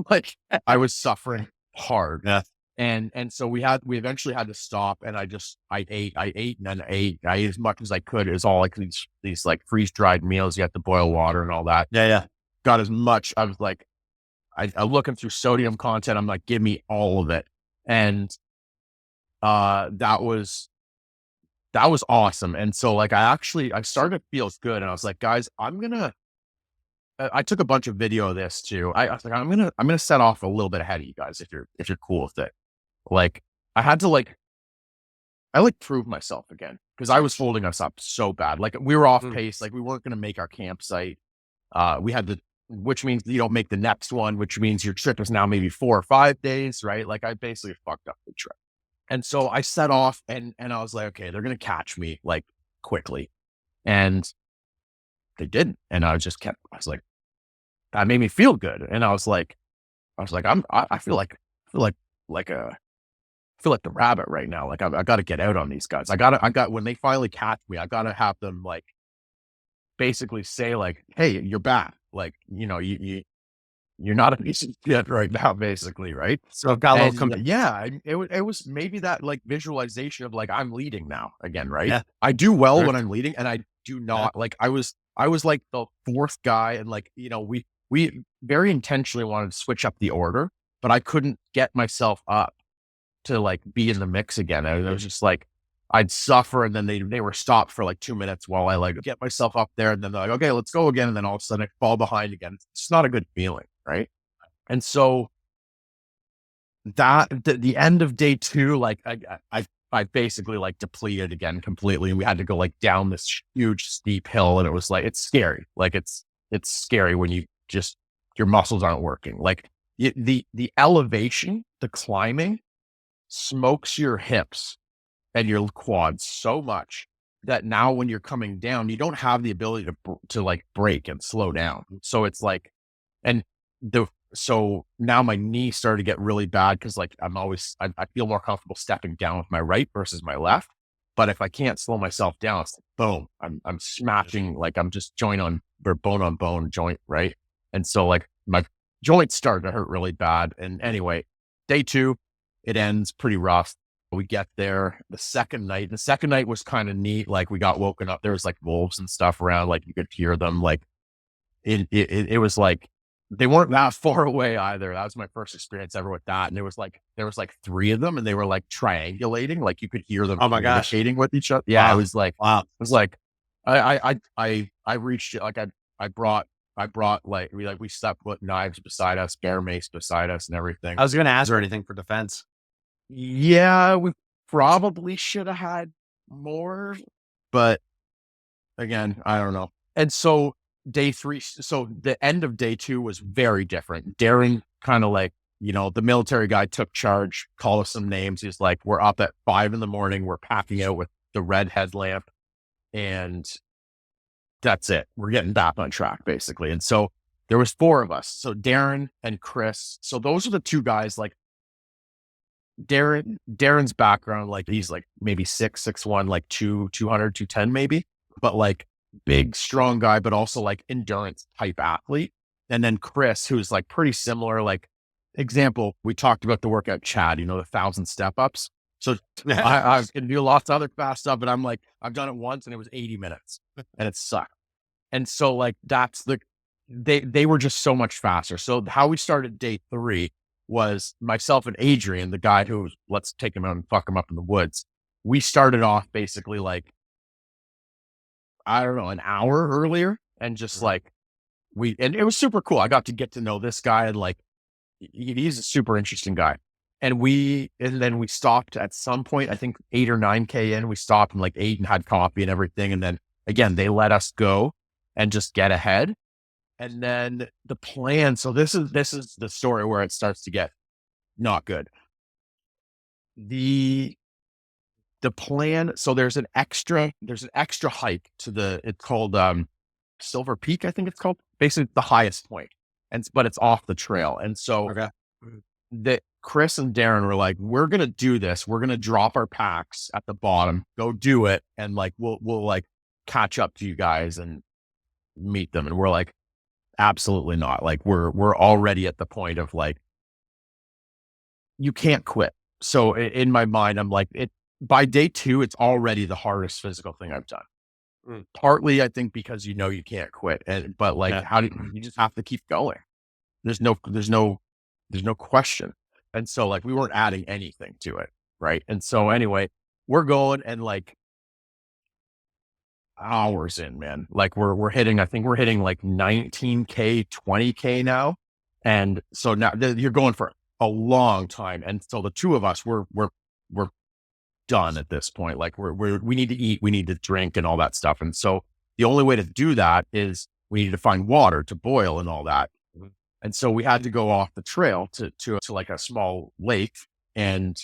Like I was suffering hard. Yeah. And so we eventually had to stop, and I ate and then I ate as much as I could. It was all like these like freeze dried meals. You have to boil water and all that. Yeah. Yeah. Got as much. I was like, I'm looking through sodium content. I'm like, give me all of it. And, that was awesome. And so like, I started to feel good, and I was like, guys, I took a bunch of video of this too. I was like, I'm gonna set off a little bit ahead of you guys if you're cool with it. Like I had to prove myself again because I was holding us up so bad. Like we were off pace. Like we weren't going to make our campsite. We had which means you don't make the next one, which means your trip is now maybe 4 or 5 days, right? Like I basically fucked up the trip. And so I set off and I was like, okay, they're going to catch me like quickly. And they didn't. And I was like, that made me feel good. And I was like, I feel like like a, I feel like the rabbit right now. Like I got to get out on these guys. When they finally catch me, I got to have them like basically say like, hey, you're back. Like, you're not a piece of shit right now, basically. Right. So I've got a little, It was maybe that like visualization of like, I'm leading now again. Right. yeah. I do well Sure. when I'm leading, and I do not like, I was like the fourth guy. And like, we very intentionally wanted to switch up the order, but I couldn't get myself up to like be in the mix again. I was just like, I'd suffer, and then they were stopped for like 2 minutes while I like get myself up there, and then they're like, okay, let's go again. And then all of a sudden I fall behind again. It's not a good feeling. Right. And so the end of day 2, like I basically like depleted again completely. And we had to go like down this huge steep hill, and it was like, it's scary. Like it's scary when your muscles aren't working. Like the elevation, the climbing smokes your hips and your quads so much that now when you're coming down, you don't have the ability to like brake and slow down. So it's like, and so now my knee started to get really bad because like I feel more comfortable stepping down with my right versus my left. But if I can't slow myself down, it's like, boom, I'm smashing, like I'm just bone on bone joint, right? And so like my joints started to hurt really bad. And anyway, day 2, it ends pretty rough. We get there the second night was kind of neat. Like we got woken up. There was like wolves and stuff around. Like you could hear them. Like it was like, they weren't that far away either. That was my first experience ever with that. And there was like 3 of them, and they were like triangulating. Like you could hear them. Oh my gosh. Communicating with each other. Yeah. Wow. It was like, Wow. it was like, I reached it. Like I brought like, we slept with knives beside us, bear mace beside us and everything. I was going to ask for anything for defense. Yeah, we probably should have had more, but again, I don't know. And so day 3, so the end of day 2 was very different. Darren kind of like, the military guy took charge, called us some names. He's like, we're up at 5 a.m. We're packing out with the red headlamp, and that's it. We're getting back on track basically. And so there was 4 of us. So Darren and Chris. So those are the 2 guys. Like Darren's background, like he's like maybe 6'1", like 200, 210 maybe, but like big, strong guy, but also like endurance type athlete. And then Chris, who's like pretty similar, like example, we talked about the workout Chad, the 1,000 step ups. So I can do lots of other fast stuff, but I'm like, I've done it once and it was 80 minutes and it sucked. And so like, they were just so much faster. So how we started day 3 was myself and Adrian, the guy who was, let's take him out and fuck him up in the woods. We started off basically like, I don't know, an hour earlier, and just like and it was super cool. I got to get to know this guy, and like, he's a super interesting guy. And then we stopped at some point, I think 8 or 9K in, we stopped and like ate and had coffee and everything. And then again, they let us go and just get ahead. And then the plan. So this is the story where it starts to get not good. The the plan. So there's an extra hike to it's called, Silver Peak, I think it's called, basically the highest point. But it's off the trail. And so Okay. that Chris and Darren were like, we're going to do this. We're going to drop our packs at the bottom, go do it. And like, we'll like catch up to you guys and meet them. And we're like, absolutely not. Like we're already at the point of like, you can't quit. So in my mind, I'm like, by day 2, it's already the hardest physical thing I've done. Partly, I think, because you can't quit, but like, how do you just have to keep going? There's no question. And so like, we weren't adding anything to it. Right. And so anyway, we're going, and like hours in, man, like we're hitting, I think we're hitting like 19K, 20K now. And so now you're going for a long time. And so the two of us, we're done at this point. Like we need to eat, we need to drink and all that stuff. And so the only way to do that is we need to find water to boil and all that. And so we had to go off the trail to like a small lake and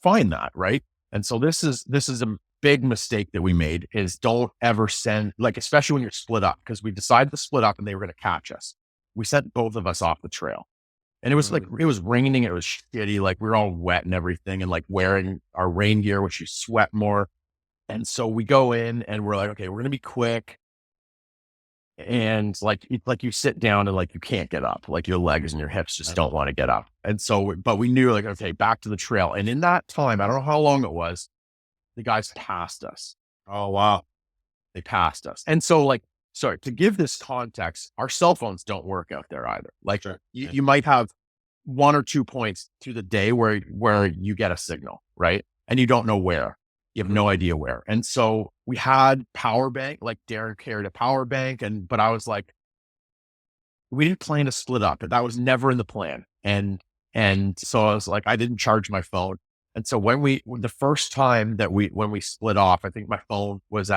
find that. Right. And so this is a big mistake that we made, is don't ever send, like, especially when you're split up, because we decided to split up and they were going to catch us. We sent both of us off the trail. And it was like, it was raining. It was shitty. Like we were all wet and everything, and like wearing our rain gear, which you sweat more. And so we go in and we're like, okay, we're going to be quick. And like you sit down and like, you can't get up, like your legs and your hips just don't want to get up. And so, but we knew like, okay, back to the trail. And in that time, I don't know how long it was, the guys passed us. Oh, wow. They passed us. And so like, sorry, to give this context, our cell phones don't work out there either. Like you might have 1 or 2 points through the day where you get a signal, right? And you don't know where. You have no idea where. And so we had power bank, like Darren carried a power bank, but I was like, we didn't plan to split up. That was never in the plan. And so I was like, I didn't charge my phone. And so the first time that when we split off, I think my phone was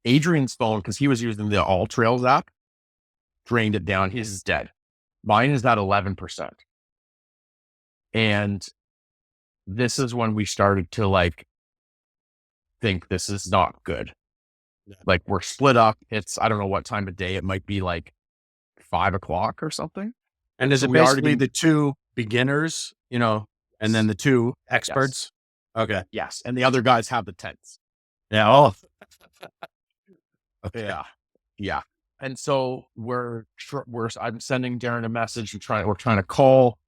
Adrian's phone, because he was using the All Trails app, drained it down. His is dead. Mine is at 11%. And this is when we started to like think this is not good. Yeah. Like we're split up. I don't know what time of day. It might be like 5 o'clock or something. And is it basically the two beginners, and then the two experts? Yes. Okay. Yes. And the other guys have the tents. Yeah. Oh, okay. Yeah. And so I'm sending Darren a message and we're trying to call.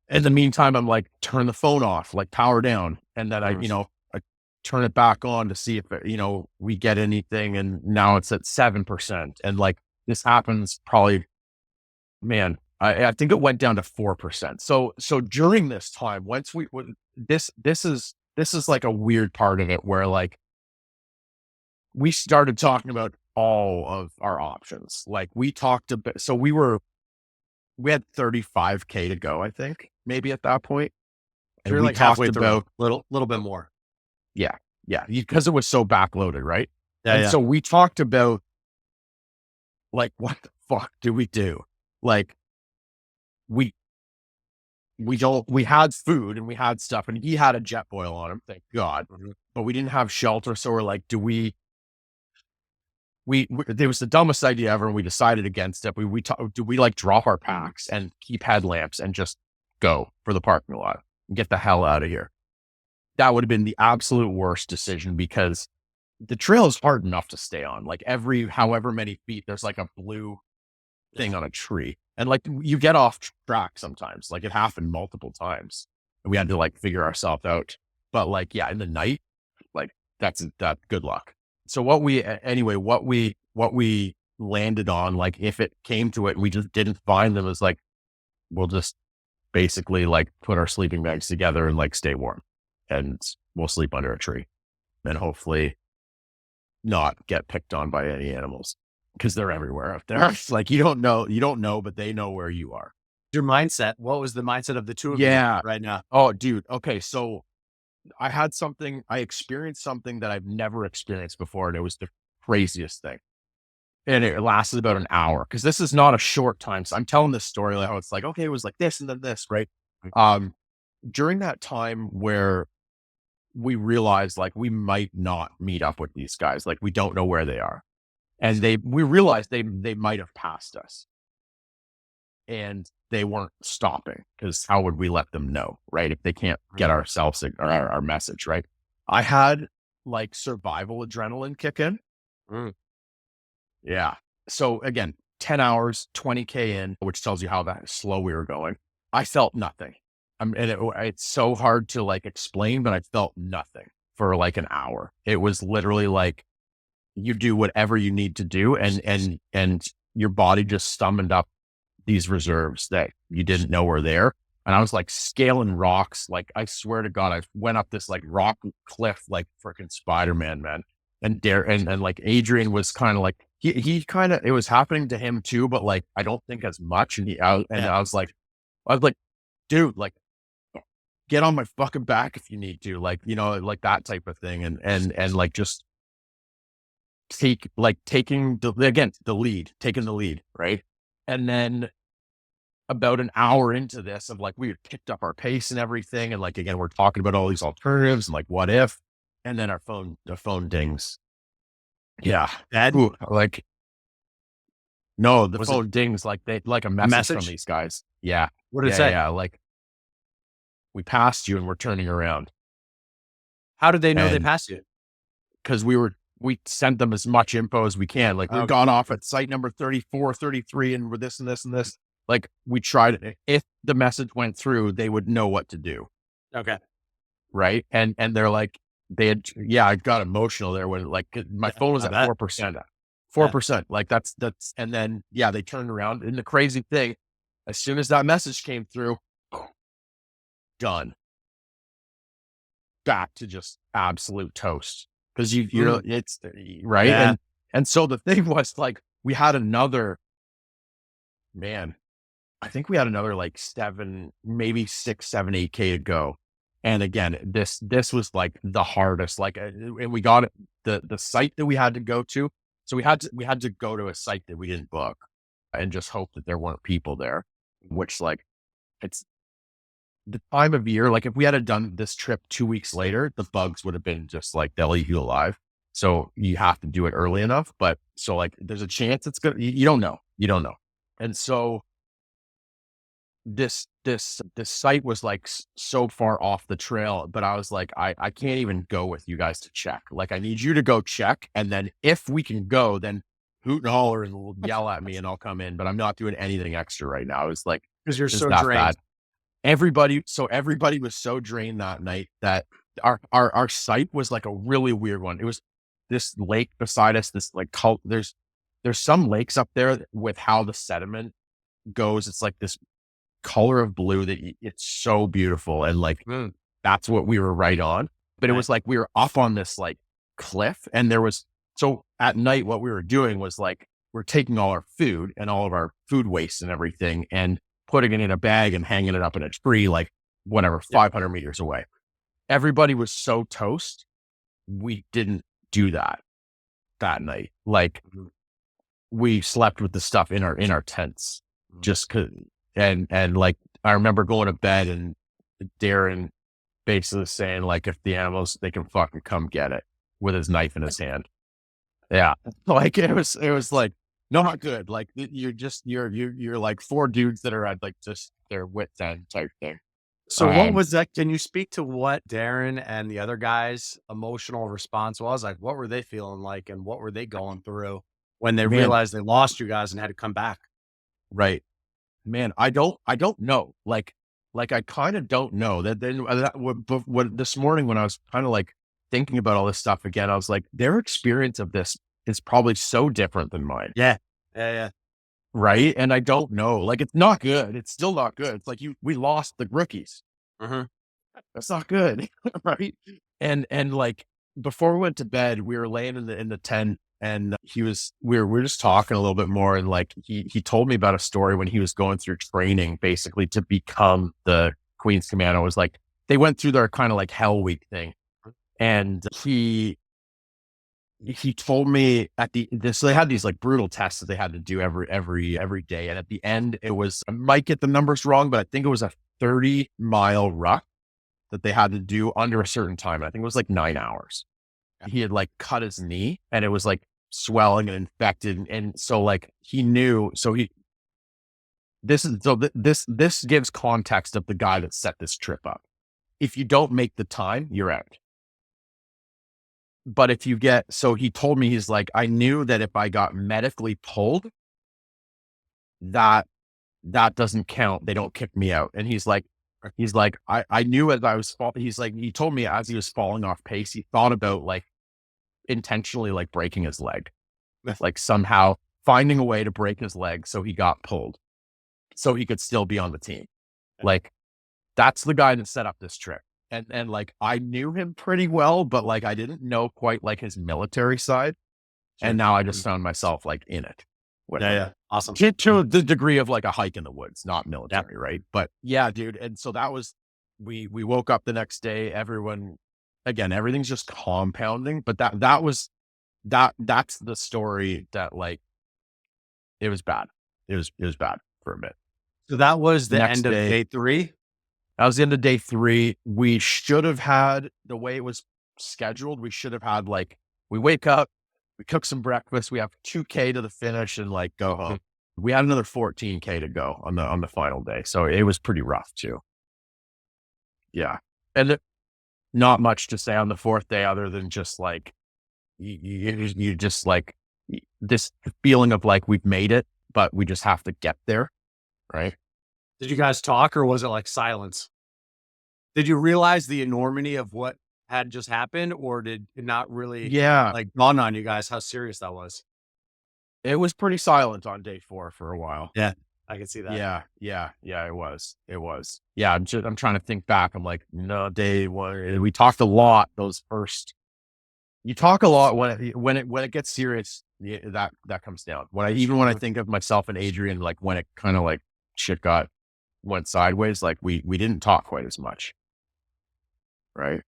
In the meantime, I'm like, turn the phone off, like power down. And then I turn it back on to see if, we get anything. And now it's at 7%. And like, this happens probably, man, I think it went down to 4%. So during this time, once this is like a weird part of it where like, we started talking about all of our options. Like we talked about, so we had 35K to go, I think, maybe at that point. And we like talked about a little bit more. Yeah. Yeah. Because it was so backloaded. Right. Yeah. And so we talked about like, what the fuck do we do? Like we had food and we had stuff, and he had a jet boil on him, thank God, but we didn't have shelter. So we're like, it was the dumbest idea ever, and we decided against it. Do we like drop our packs and keep headlamps and just go for the parking lot and get the hell out of here? That would have been the absolute worst decision, because the trail is hard enough to stay on. Like every however many feet, there's like a blue thing on a tree, and like you get off track sometimes. Like it happened multiple times, and we had to like figure ourselves out. But like, yeah, in the night, like that's good luck. So what we landed on, like if it came to it and we just didn't find them, is like, we'll just basically like put our sleeping bags together and like stay warm, and we'll sleep under a tree and hopefully not get picked on by any animals, because they're everywhere out there. Like you don't know, but they know where you are. Your mindset. What was the mindset of the two of you right now? Oh, dude. Okay. So I experienced something that I've never experienced before, and it was the craziest thing. And it lasted about an hour, because this is not a short time. So I'm telling this story like how it's like, okay, it was like this and then this, right? During that time where we realized like we might not meet up with these guys. Like we don't know where they are. And we realized they might have passed us and they weren't stopping, because how would we let them know? Right. If they can't get ourselves or our message. Right. I had like survival adrenaline kick in. Mm. Yeah. So again, 10 hours, 20K in, which tells you how that slow we were going. I felt nothing. It's so hard to like explain, but I felt nothing for like an hour. It was literally like you do whatever you need to do, and your body just summoned up these reserves that you didn't know were there. And I was like scaling rocks. Like I swear to God, I went up this like rock cliff, like freaking Spider-Man, man. And like Adrian was kind of like, he kind of, it was happening to him too, but like, I don't think as much. And I was like, dude, like get on my fucking back if you need to, like, you know, like that type of thing. And like, just taking the lead. Right. And then about an hour into this of like, we had picked up our pace and everything. And like, again, we're talking about all these alternatives and like, what if, and then the phone dings. Yeah. Ooh, like, no, the phone dings like a message from these guys. Yeah. What did it say? Yeah. Like, we passed you and we're turning around. How did they know they passed you? Because we sent them as much info as we can. Like we've gone off at site number 34, 33, and we're this and this and this. Like we tried it. If the message went through, they would know what to do. Okay. Right. And they're like, I got emotional there when like my phone was at 4%, 4%. Like that's, and then, they turned around, and the crazy thing, as soon as that message came through, done. Back to just absolute toast. Cause it's right. Yeah. And so the thing was like, we had another, man, I think we had another like 7, maybe 6, 7, 8K to go. And again, this was like the hardest, like, and we got it, the site that we had to go to. So we had to go to a site that we didn't book and just hope that there weren't people there, which like, it's the time of year. Like if we had done this trip 2 weeks later, the bugs would have been just like, they'll eat you alive. So you have to do it early enough. But so like, there's a chance it's good. You don't know. And so this site was like so far off the trail, but I was like, I can't even go with you guys to check. Like I need you to go check. And then if we can go, then hoot and holler and yell at me and I'll come in, but I'm not doing anything extra right now. It was like, because you're so drained. Bad. Everybody was so drained that night that our site was like a really weird one. It was this lake beside us, this like there's some lakes up there with how the sediment goes. It's like this color of blue that it's so beautiful. And like, that's what we were right on. But it was like, we were up on this like cliff, and so at night, what we were doing was like, we're taking all our food and all of our food waste and everything and putting it in a bag and hanging it up in a tree, like whatever, 500 meters away. Everybody was so toast. We didn't do that night. Like we slept with the stuff in our tents just cause, and like, I remember going to bed and Darren basically saying like, if the animals, they can fucking come get it, with his knife in his hand. Yeah. Like it was like, not good. Like you're like 4 dudes that are at like just their wit's end type thing. So what was that? Can you speak to what Darren and the other guys' emotional response was? Like, what were they feeling like, and what were they going through when they realized they lost you guys and had to come back? Right. Man, I don't know. Like I kind of don't know that. Then what this morning when I was kind of like thinking about all this stuff again, I was like, their experience of this is probably so different than mine. Yeah. Right. And I don't know, like, it's not good. It's still not good. It's like we lost the rookies. That's not good. Right. And like, before we went to bed, we were laying in the tent, and we were just talking a little bit more. And like, he told me about a story when he was going through training, basically to become the Queen's Commando. It was like, they went through their kind of like Hell Week thing. And he told me so they had these like brutal tests that they had to do every day. And at the end, it was, I might get the numbers wrong, but I think it was a 30-mile ruck. that they had to do under a certain time. I think it was like 9 hours. He had like cut his knee and it was like swelling and infected. And so like he knew, so he, this is, so this gives context of the guy that set this trip up. If you don't make the time, you're out. But if you get, so he told me, he's like, I knew that if I got medically pulled, that doesn't count. They don't kick me out. And he's like, I knew as I was falling, he's like, he told me as he was falling off pace, he thought about like intentionally like breaking his leg, like somehow finding a way to break his leg. So he got pulled so he could still be on the team. Like that's the guy that set up this trip. And like, I knew him pretty well, but like, I didn't know quite like his military side. Sure. And now I just found myself like in it. Yeah. Awesome. To the degree of like a hike in the woods, not military. Right. But yeah, dude. And so that was, we woke up the next day, everyone, again, everything's just compounding, but that's the story that like, it was bad. It was bad for a bit. So that was the Next end of day- day 3. That was the end of day 3. We should have had, the way it was scheduled, we should have had like, we wake up, we cook some breakfast, we have 2K to the finish and like go home. We had another 14K to go on the final day. So it was pretty rough too. Yeah. And not much to say on the 4th day other than just like, you just like this feeling of like, we've made it, but we just have to get there. Right. Did you guys talk or was it like silence? Did you realize the enormity of what had just happened or did it not really like dawn on you guys how serious that was? It was pretty silent on day 4 for a while. Yeah, I can see that. Yeah, it was. Yeah, I'm trying to think back. I'm like, no, day 1, we talked a lot those first, you talk a lot when it gets serious, that comes down. When I think of myself and Adrian, like when it kind of like shit went sideways, like we didn't talk quite as much. Right.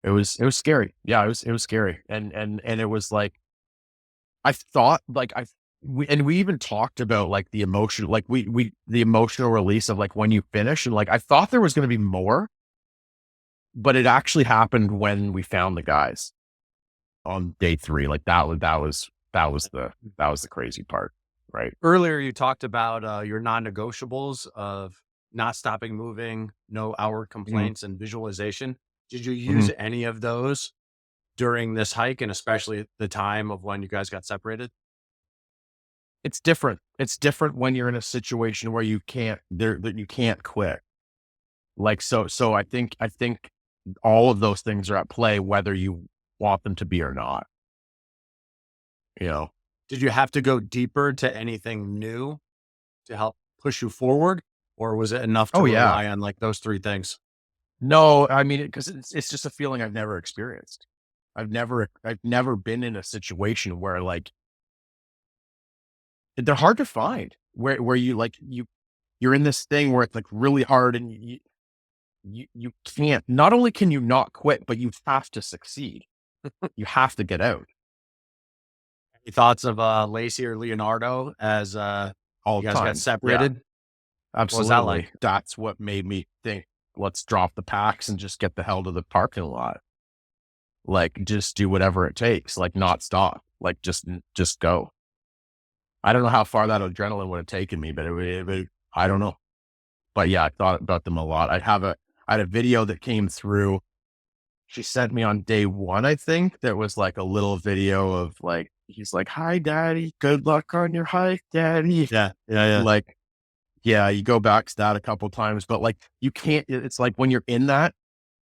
It was scary. Yeah, it was scary. And it was like, I thought like we even talked about like the emotion, like the emotional release of like when you finish and like, I thought there was going to be more, but it actually happened when we found the guys on day 3. Like that was the crazy part. Right. Earlier, you talked about your non-negotiables of not stopping moving, no hour complaints and visualization. Did you use any of those during this hike and especially the time of when you guys got separated? It's different. It's different when you're in a situation where you can't quit. Like, so I think all of those things are at play, whether you want them to be or not. You know, Did you have to go deeper to anything new to help push you forward? Or was it enough to rely on like those 3 things? No, I mean, because it's just a feeling I've never experienced. I've never been in a situation where like, they're hard to find where you like, you're in this thing where it's like really hard and you can't, not only can you not quit, but you have to succeed. You have to get out. Any thoughts of Lacey or Leonardo as All you the guys time. got separated? Yeah, absolutely. What was that like? That's what made me think, let's drop the packs and just get the hell to the parking lot. Like, just do whatever it takes, like not stop, like just go. I don't know how far that adrenaline would have taken me, but I don't know. But yeah, I thought about them a lot. I had a video that came through. She sent me on day 1, I think, that was like a little video of like, he's like, hi, daddy. Good luck on your hike, daddy. Yeah. Like, yeah, you go back to that a couple times, but like, you can't, it's like when you're in that,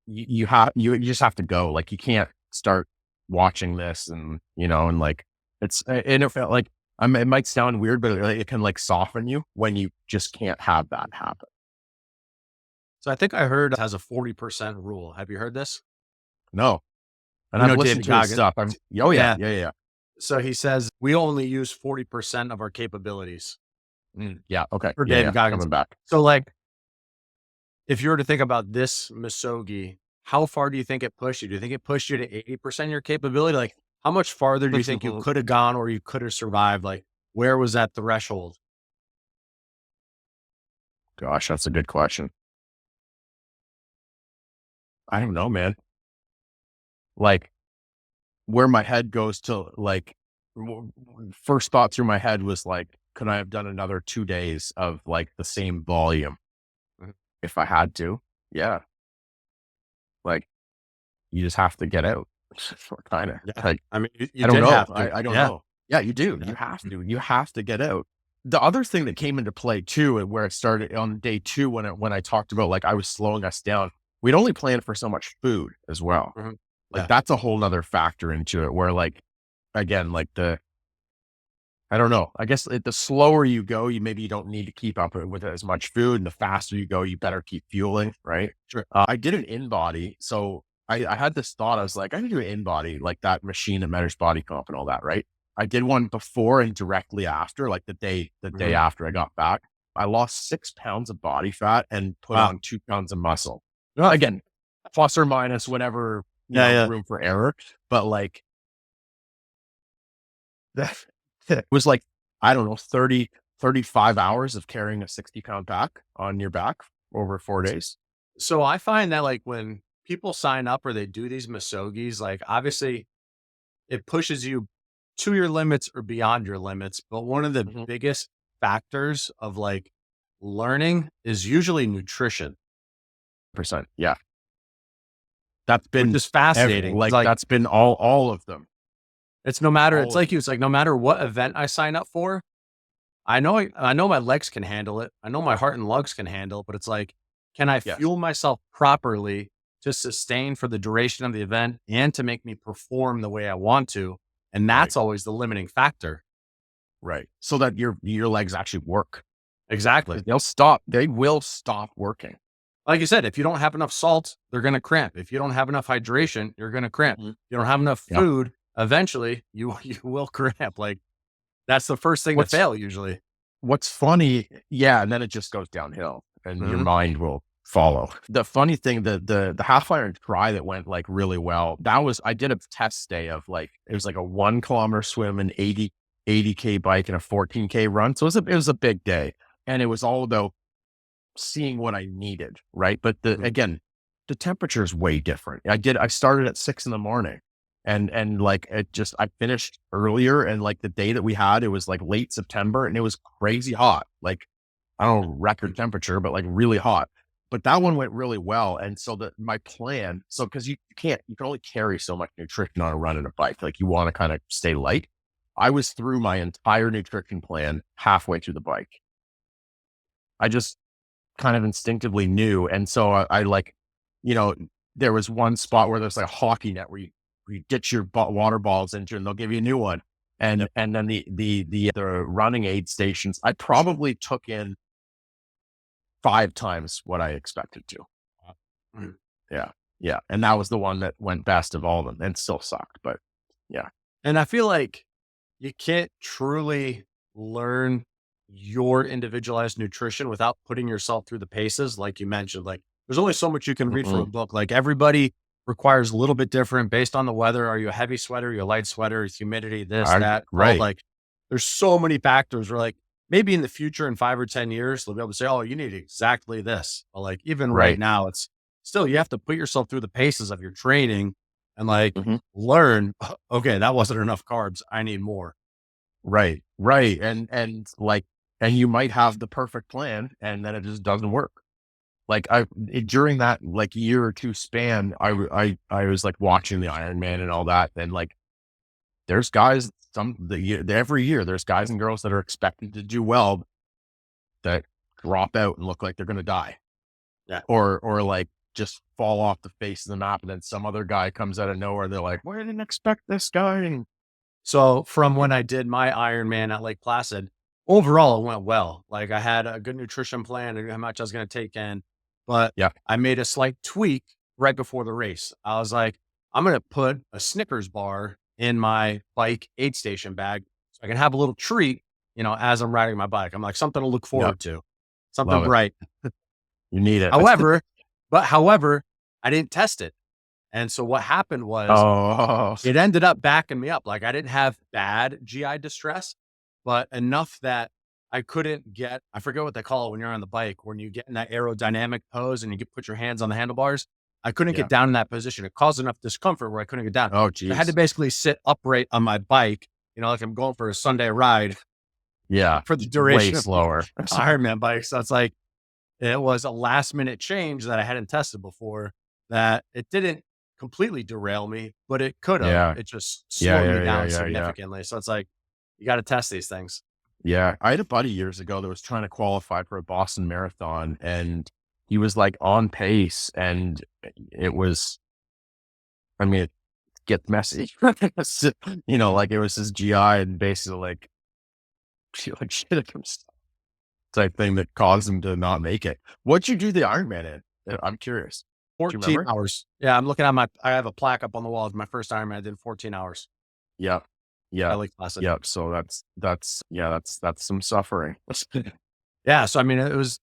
you just have to go. Like, you can't start watching this and, and like, and it felt like, it might sound weird, but it can like soften you when you just can't have that happen. So I think I heard it has a 40% rule. Have you heard this? No. And You I've know listened David to his Goggins? stuff. Yeah. So he says we only use 40% of our capabilities. Yeah. Okay. For David Goggins. Coming back. So like, if you were to think about this Musogi, how far do you think it pushed you? Do you think it pushed you to 80% of your capability? Like, how much farther do you think you could have gone or you could have survived? Like, where was that threshold? Gosh, that's a good question. I don't know, man. Like where my head goes to, like, first thought through my head was like, could I have done another 2 days of like the same volume Mhm. if I had to? Yeah. Like you just have to get out. Kind of Yeah. like, I mean, you I don't did know. have to. I don't Yeah. know. Yeah, you do. Yeah. You have to get out. The other thing that came into play too, and where it started on day two, when I talked about like I was slowing us down, we'd only planned for so much food as well. Mhm. Like Yeah. that's a whole nother factor into it where like, again, like I don't know. I guess the slower you go, you don't need to keep up with as much food, and the faster you go, you better keep fueling, right? Sure. I did an in body, so I had this thought. I was like, I can do an in body, like that machine that measures body comp and all that, right? I did one before and directly after, like the day Mhm. after I got back. I lost 6 pounds of body fat and put Wow. on 2 pounds of muscle. Yeah. Again, plus or minus whatever, Yeah. Yeah. room for error, but like that it was like, I don't know, 35 hours of carrying a 60-pound pack on your back over 4 days. So I find that like when people sign up or they do these Misogis, like obviously it pushes you to your limits or beyond your limits. But one of the Mhm. biggest factors of like learning is usually nutrition, Percent. Yeah. That's which been is fascinating. It's like, like that's been all of them, it's no matter. It's all of like them. you. It's like no matter what event I sign up for, I know my legs can handle it. I know my heart and lungs can handle it, but it's like, can I Yes. fuel myself properly to sustain for the duration of the event and to make me perform the way I want to? And Right. that's always the limiting factor. Right. So that your legs actually work, Exactly. because they will stop working. Like you said, if you don't have enough salt, they're going to cramp. If you don't have enough hydration, you're going to cramp. Mhm. You don't have enough Yeah. food, eventually you will cramp. Like that's the first thing to What's fail usually. What's funny, yeah, and then it just goes downhill and your Mhm. mind will follow. The funny thing, the half iron try that went like really well, I did a test day of like, it was like a 1 kilometer swim and 80K bike and a 14K run. So it was a big day. And it was all about seeing what I needed, right? But Mhm. again, the temperature is way different. I started at 6 in the morning, and like I finished earlier, and like the day that we had, it was like late September and it was crazy hot. Like, I don't know, record temperature, but like really hot. But that one went really well. And so my plan, so because you can only carry so much nutrition on a run and a bike. Like you want to kind of stay light. I was through my entire nutrition plan halfway through the bike. I just kind of instinctively knew. And so I like, you know, there was one spot where there's like a hockey net where you get your water balls into and they'll give you a new one. Yep. And then the running aid stations, I probably took in 5 times what I expected to. Mhm. Yeah. Yeah. And that was the one that went best of all of them and still sucked. But yeah. And I feel like you can't truly learn your individualized nutrition without putting yourself through the paces, like you mentioned. Like, there's only so much you can read from a Mm-mm. book. Like, everybody requires a little bit different based on the weather. Are you a heavy sweater? Are you a light sweater? Is humidity, this, that, all Right. like, there's so many factors where, like, maybe in the future, in 5 or 10 years, they'll be able to say, oh, you need exactly this. But, like, even right Right. now, it's still, you have to put yourself through the paces of your training and, like, Mhm. learn, okay, that wasn't enough carbs. I need more. Right. Right. And like, and you might have the perfect plan and then it just doesn't work. Like during that like year or two span, I was like watching the Iron Man and all that. And like, there's guys, every year, there's guys and girls that are expected to do well that drop out and look like they're going to die, Yeah. or like just fall off the face of the map. And then some other guy comes out of nowhere. They're like, "Well, I didn't expect this guy." And So from when I did my Ironman at Lake Placid, overall it went well. Like I had a good nutrition plan and how much I was going to take in, but yeah, I made a slight tweak right before the race. I was like, I'm going to put a Snickers bar in my bike aid station bag so I can have a little treat, as I'm riding my bike. I'm like something to look yep, forward to, something love it. bright. You need it. However, however, I didn't test it. And so what happened was Oh, it ended up backing me up. Like I didn't have bad GI distress, but enough that I couldn't get, I forget what they call it when you're on the bike, when you get in that aerodynamic pose and you put your hands on the handlebars. I couldn't Yeah. get down in that position. It caused enough discomfort where I couldn't get down. Oh, I had to geez. basically sit upright on my bike, like I'm going for a Sunday ride Yeah. for the Way duration of the slower. Ironman bike. So it's like, it was a last minute change that I hadn't tested before that it didn't completely derail me, but it could have. Yeah. It just Yeah. slowed me Yeah. Yeah. down Yeah. Yeah. significantly. So it's like, you got to test these things. Yeah. I had a buddy years ago that was trying to qualify for a Boston Marathon, and he was like on pace, and it was, I mean, it gets messy. Like it was his GI and basically like, shit at himself type thing that caused him to not make it. What'd you do the Ironman in? I'm curious. Do you 14 remember? hours. Yeah. I'm looking at I have a plaque up on the wall of my first Ironman. I did 14 hours. Yeah. Yeah. Elite Classic. Yeah. So that's some suffering. Yeah. So, I mean, it was,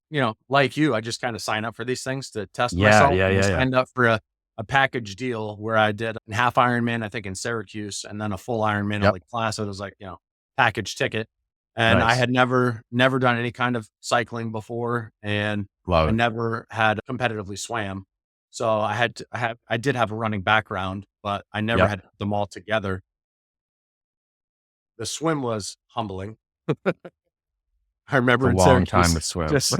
like you, I just kind of signed up for these things to test Yeah. myself. Yeah. And I Yeah. Yeah. signed up for a package deal where I did a half Ironman, I think in Syracuse, and then a full Ironman Yep. Elite Classic. It was like, package ticket. And I Nice. had never done any kind of cycling before. And Love I it. never had competitively swam. So I did have a running background, but I never Yep. had put them all together. The swim was humbling. I It's a remember in long time Syracuse, to swim. just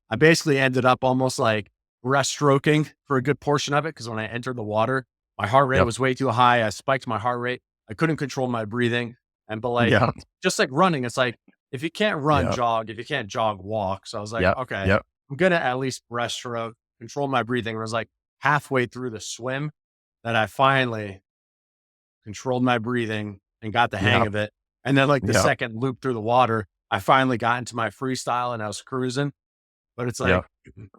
I basically ended up almost like breaststroking for a good portion of it, because when I entered the water, my heart rate Yep. was way too high. I spiked my heart rate. I couldn't control my breathing. But like, Yeah. just like running, it's like, if you can't run, Yep. jog. If you can't jog, walk. So I was like, Yep. okay, Yep. I'm gonna at least breaststroke, control my breathing. It was like halfway through the swim that I finally controlled my breathing and got the hang Yep. of it. And then like the Yep. second loop through the water, I finally got into my freestyle and I was cruising. But it's like, Yep.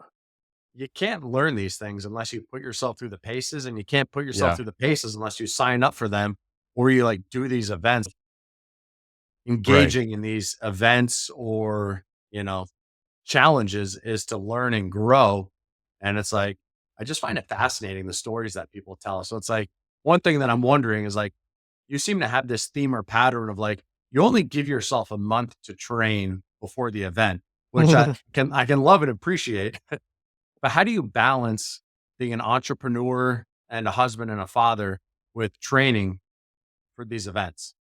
you can't learn these things unless you put yourself through the paces, and you can't put yourself Yeah. through the paces unless you sign up for them, or you like do these events. Right. Engaging in these events or, challenges is to learn and grow. And it's like, I just find it fascinating, the stories that people tell us. So it's like, one thing that I'm wondering is like, you seem to have this theme or pattern of like, you only give yourself a month to train before the event, which I can love and appreciate. But how do you balance being an entrepreneur and a husband and a father with training for these events?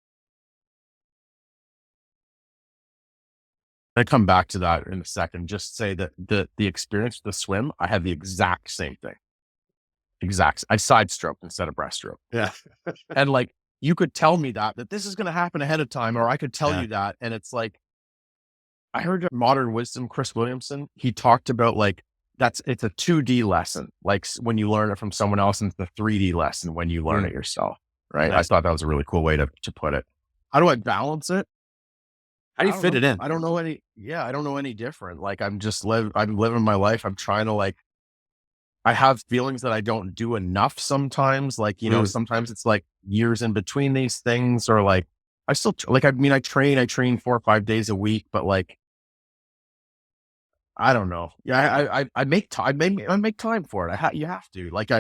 I come back to that in a second. Just say that the experience with the swim, I had the exact same thing. I side stroke instead of breaststroke. Yeah. And like, you could tell me that this is going to happen ahead of time, or I could tell Yeah. you that. And it's like, I heard Modern Wisdom, Chris Williamson, he talked about like, it's a 2D lesson. Like when you learn it from someone else, and it's the 3D lesson when you learn it yourself. Right. I Nice. thought that was a really cool way to put it. How do I balance it? How do you fit it in? I don't know any different. Like I'm living my life. I'm trying to like, I have feelings that I don't do enough sometimes. Like, sometimes it's like years in between these things, or like, I still like, I mean, I train 4 or 5 days a week, but like, I don't know. Yeah. I make time. I make time for it. You have to like,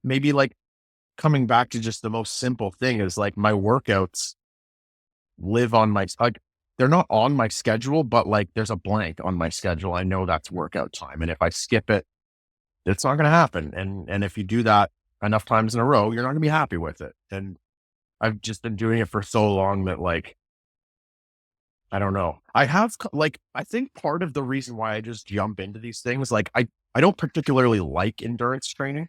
maybe like coming back to just the most simple thing is like my workouts live on my, like, they're not on my schedule, but like there's a blank on my schedule. I know that's workout time. And if I skip it, it's not going to happen. And if you do that enough times in a row, you're not going to be happy with it. And I've just been doing it for so long that like, I don't know. I think part of the reason why I just jump into these things, like I don't particularly like endurance training.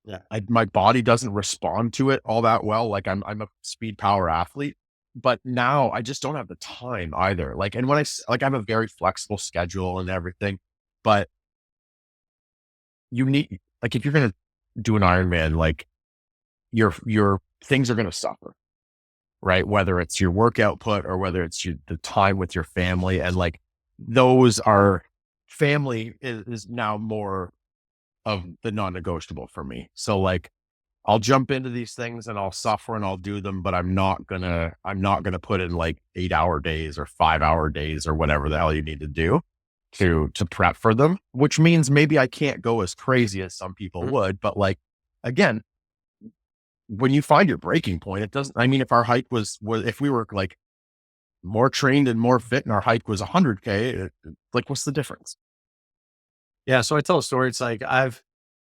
Yeah. My body doesn't respond to it all that well. Like I'm a speed power athlete, but now I just don't have the time either. Like, and when I have a very flexible schedule and everything, but you need, like, if you're going to do an Ironman, like your things are going to suffer, right? Whether it's your work output or whether it's the time with your family. And like, those are family is now more of the non-negotiable for me. So like, I'll jump into these things and I'll suffer and I'll do them, but I'm not gonna put in like 8-hour days or 5-hour days or whatever the hell you need to do to prep for them, which means maybe I can't go as crazy as some people would. But like, again, when you find your breaking point, it doesn't, I mean, if our hike was if we were like more trained and more fit and our hike was 100K, like what's the difference? Yeah. So I tell a story. It's like,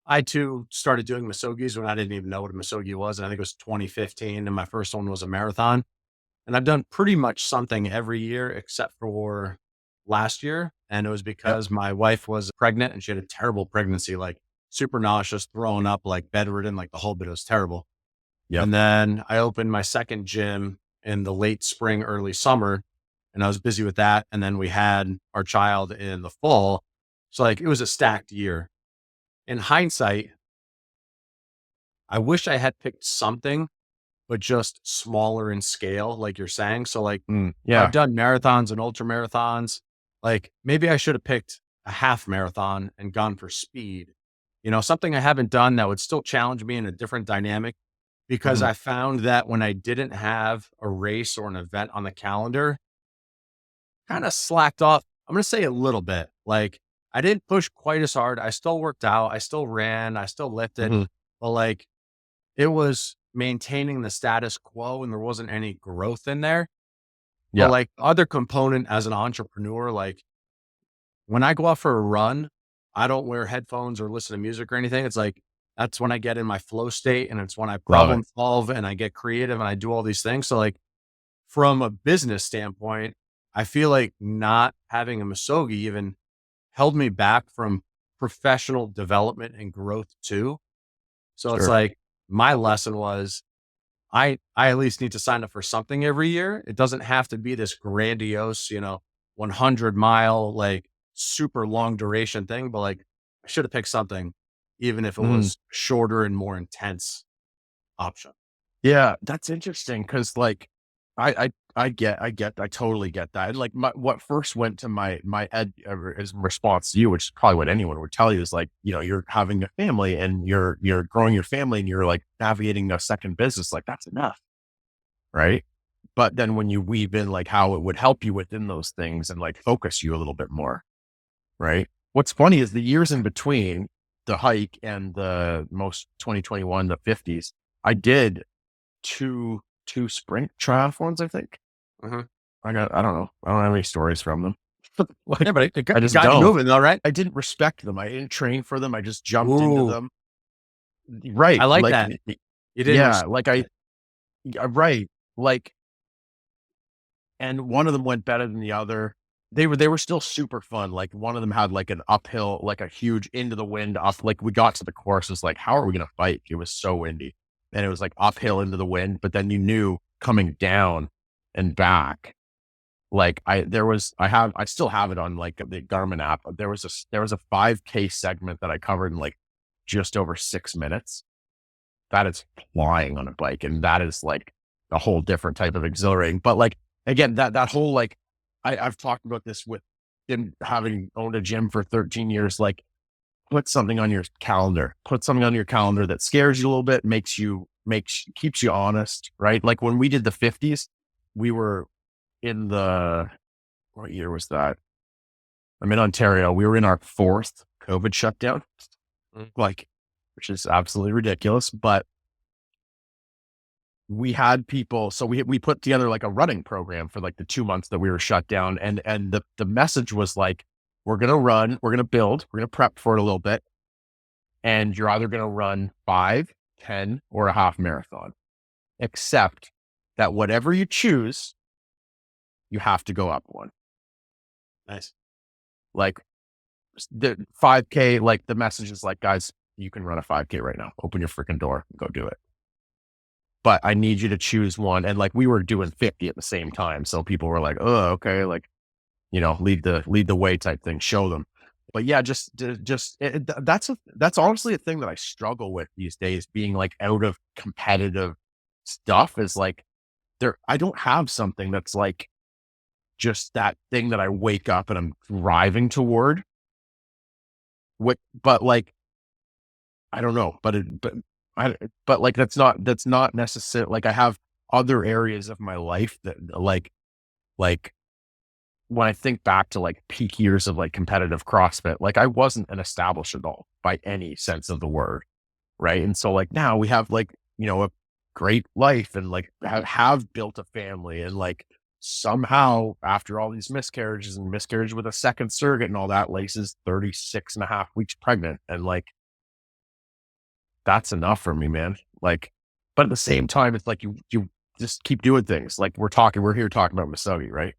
I too started doing Misogis when I didn't even know what a Misogi was. And I think it was 2015. And my first one was a marathon. And I've done pretty much something every year except for last year. And it was Yep. because my wife was pregnant and she had a terrible pregnancy, like super nauseous, throwing up, like bedridden, like the whole bit. It was terrible. Yep. And then I opened my second gym in the late spring, early summer, and I was busy with that. And then we had our child in the fall. So like it was a stacked year. In hindsight, I wish I had picked something, but just smaller in scale, like you're saying. So like I've Yeah. done marathons and ultra marathons. Like maybe I should have picked a half marathon and gone for speed. Something I haven't done that would still challenge me in a different dynamic because Mhm. I found that when I didn't have a race or an event on the calendar, kind of slacked off. I'm going to say a little bit. Like I didn't push quite as hard. I still worked out. I still ran. I still lifted. Mhm. But like it was maintaining the status quo and there wasn't any growth in there. But Yeah. like other component as an entrepreneur, like when I go out for a run, I don't wear headphones or listen to music or anything. It's like that's when I get in my flow state and it's when I Love it. problem solve and I get creative and I do all these things. So like from a business standpoint, I feel like not having a Masogi even held me back from professional development and growth too. So it's Sure. like my lesson was I at least need to sign up for something every year. It doesn't have to be this grandiose, 100-mile, like super long duration thing, but like I should have picked something, even if it Mm. was shorter and more intense option. Yeah, that's interesting because, like, I totally get that. Like, what first went to my head as response to you, which is probably what anyone would tell you, is like, you're having a family and you're growing your family and you're like navigating a second business, like that's enough, right? But then when you weave in like how it would help you within those things and like focus you a little bit more, right? What's funny is the years in between the hike and the most 2021, the 50s, I did two sprint triathlons, I think. Mhm. I don't know. I don't have any stories from them. Yeah, Like, but it I got, it just got you don't. moving though, right? I didn't respect them. I didn't train for them. I just jumped into Ooh, them. I Right. like Like, that. You didn't yeah, respect like it. right. Like, and one of them went better than the other. They were still super fun. Like one of them had like an uphill, like a huge into the wind up. Like we got to the course, it was like, how are we gonna bike? It was so windy. And it was like uphill into the wind, but then you knew coming down and back. Like I still have it on like the Garmin app. There was a 5K segment that I covered in like just over 6 minutes. That is flying on a bike. And that is like a whole different type of exhilarating. But like, again, that whole, like, I've talked about this with him having owned a gym for 13 years, like put something on your calendar, put something on your calendar that scares you a little bit, keeps you honest, right? Like when we did the 50s, we were in what year was that? I'm in Ontario. We were in our fourth COVID shutdown, Mm. like, which is absolutely ridiculous, but we had people. So we put together like a running program for like the 2 months that we were shut down. And the message was like, we're going to run, we're going to build, we're going to prep for it a little bit. And you're either going to run 5, 10, or a half marathon, except that whatever you choose, you have to go up one. Nice. Like the 5K, like the message is like, guys, you can run a 5K right now. Open your freaking door and go do it. But I need you to choose one. And like we were doing 50 at the same time. So people were like, oh, okay. Like, lead the way type thing, show them. But yeah, that's honestly a thing that I struggle with these days, being like out of competitive stuff is like I don't have something that's like just that thing that I wake up and I'm driving toward. But like, I don't know, but like, that's not necessary. Like I have other areas of my life that like when I think back to like peak years of like competitive CrossFit, like I wasn't an established adult by any sense of the word. Right. And so like now we have like, a great life and like have built a family and like somehow after all these miscarriages and miscarriage with a second surrogate and all that, Lace is 36 and a half weeks pregnant. And like, that's enough for me, man. Like, but at the same time, it's like you just keep doing things. Like we're here talking about Misogi, right?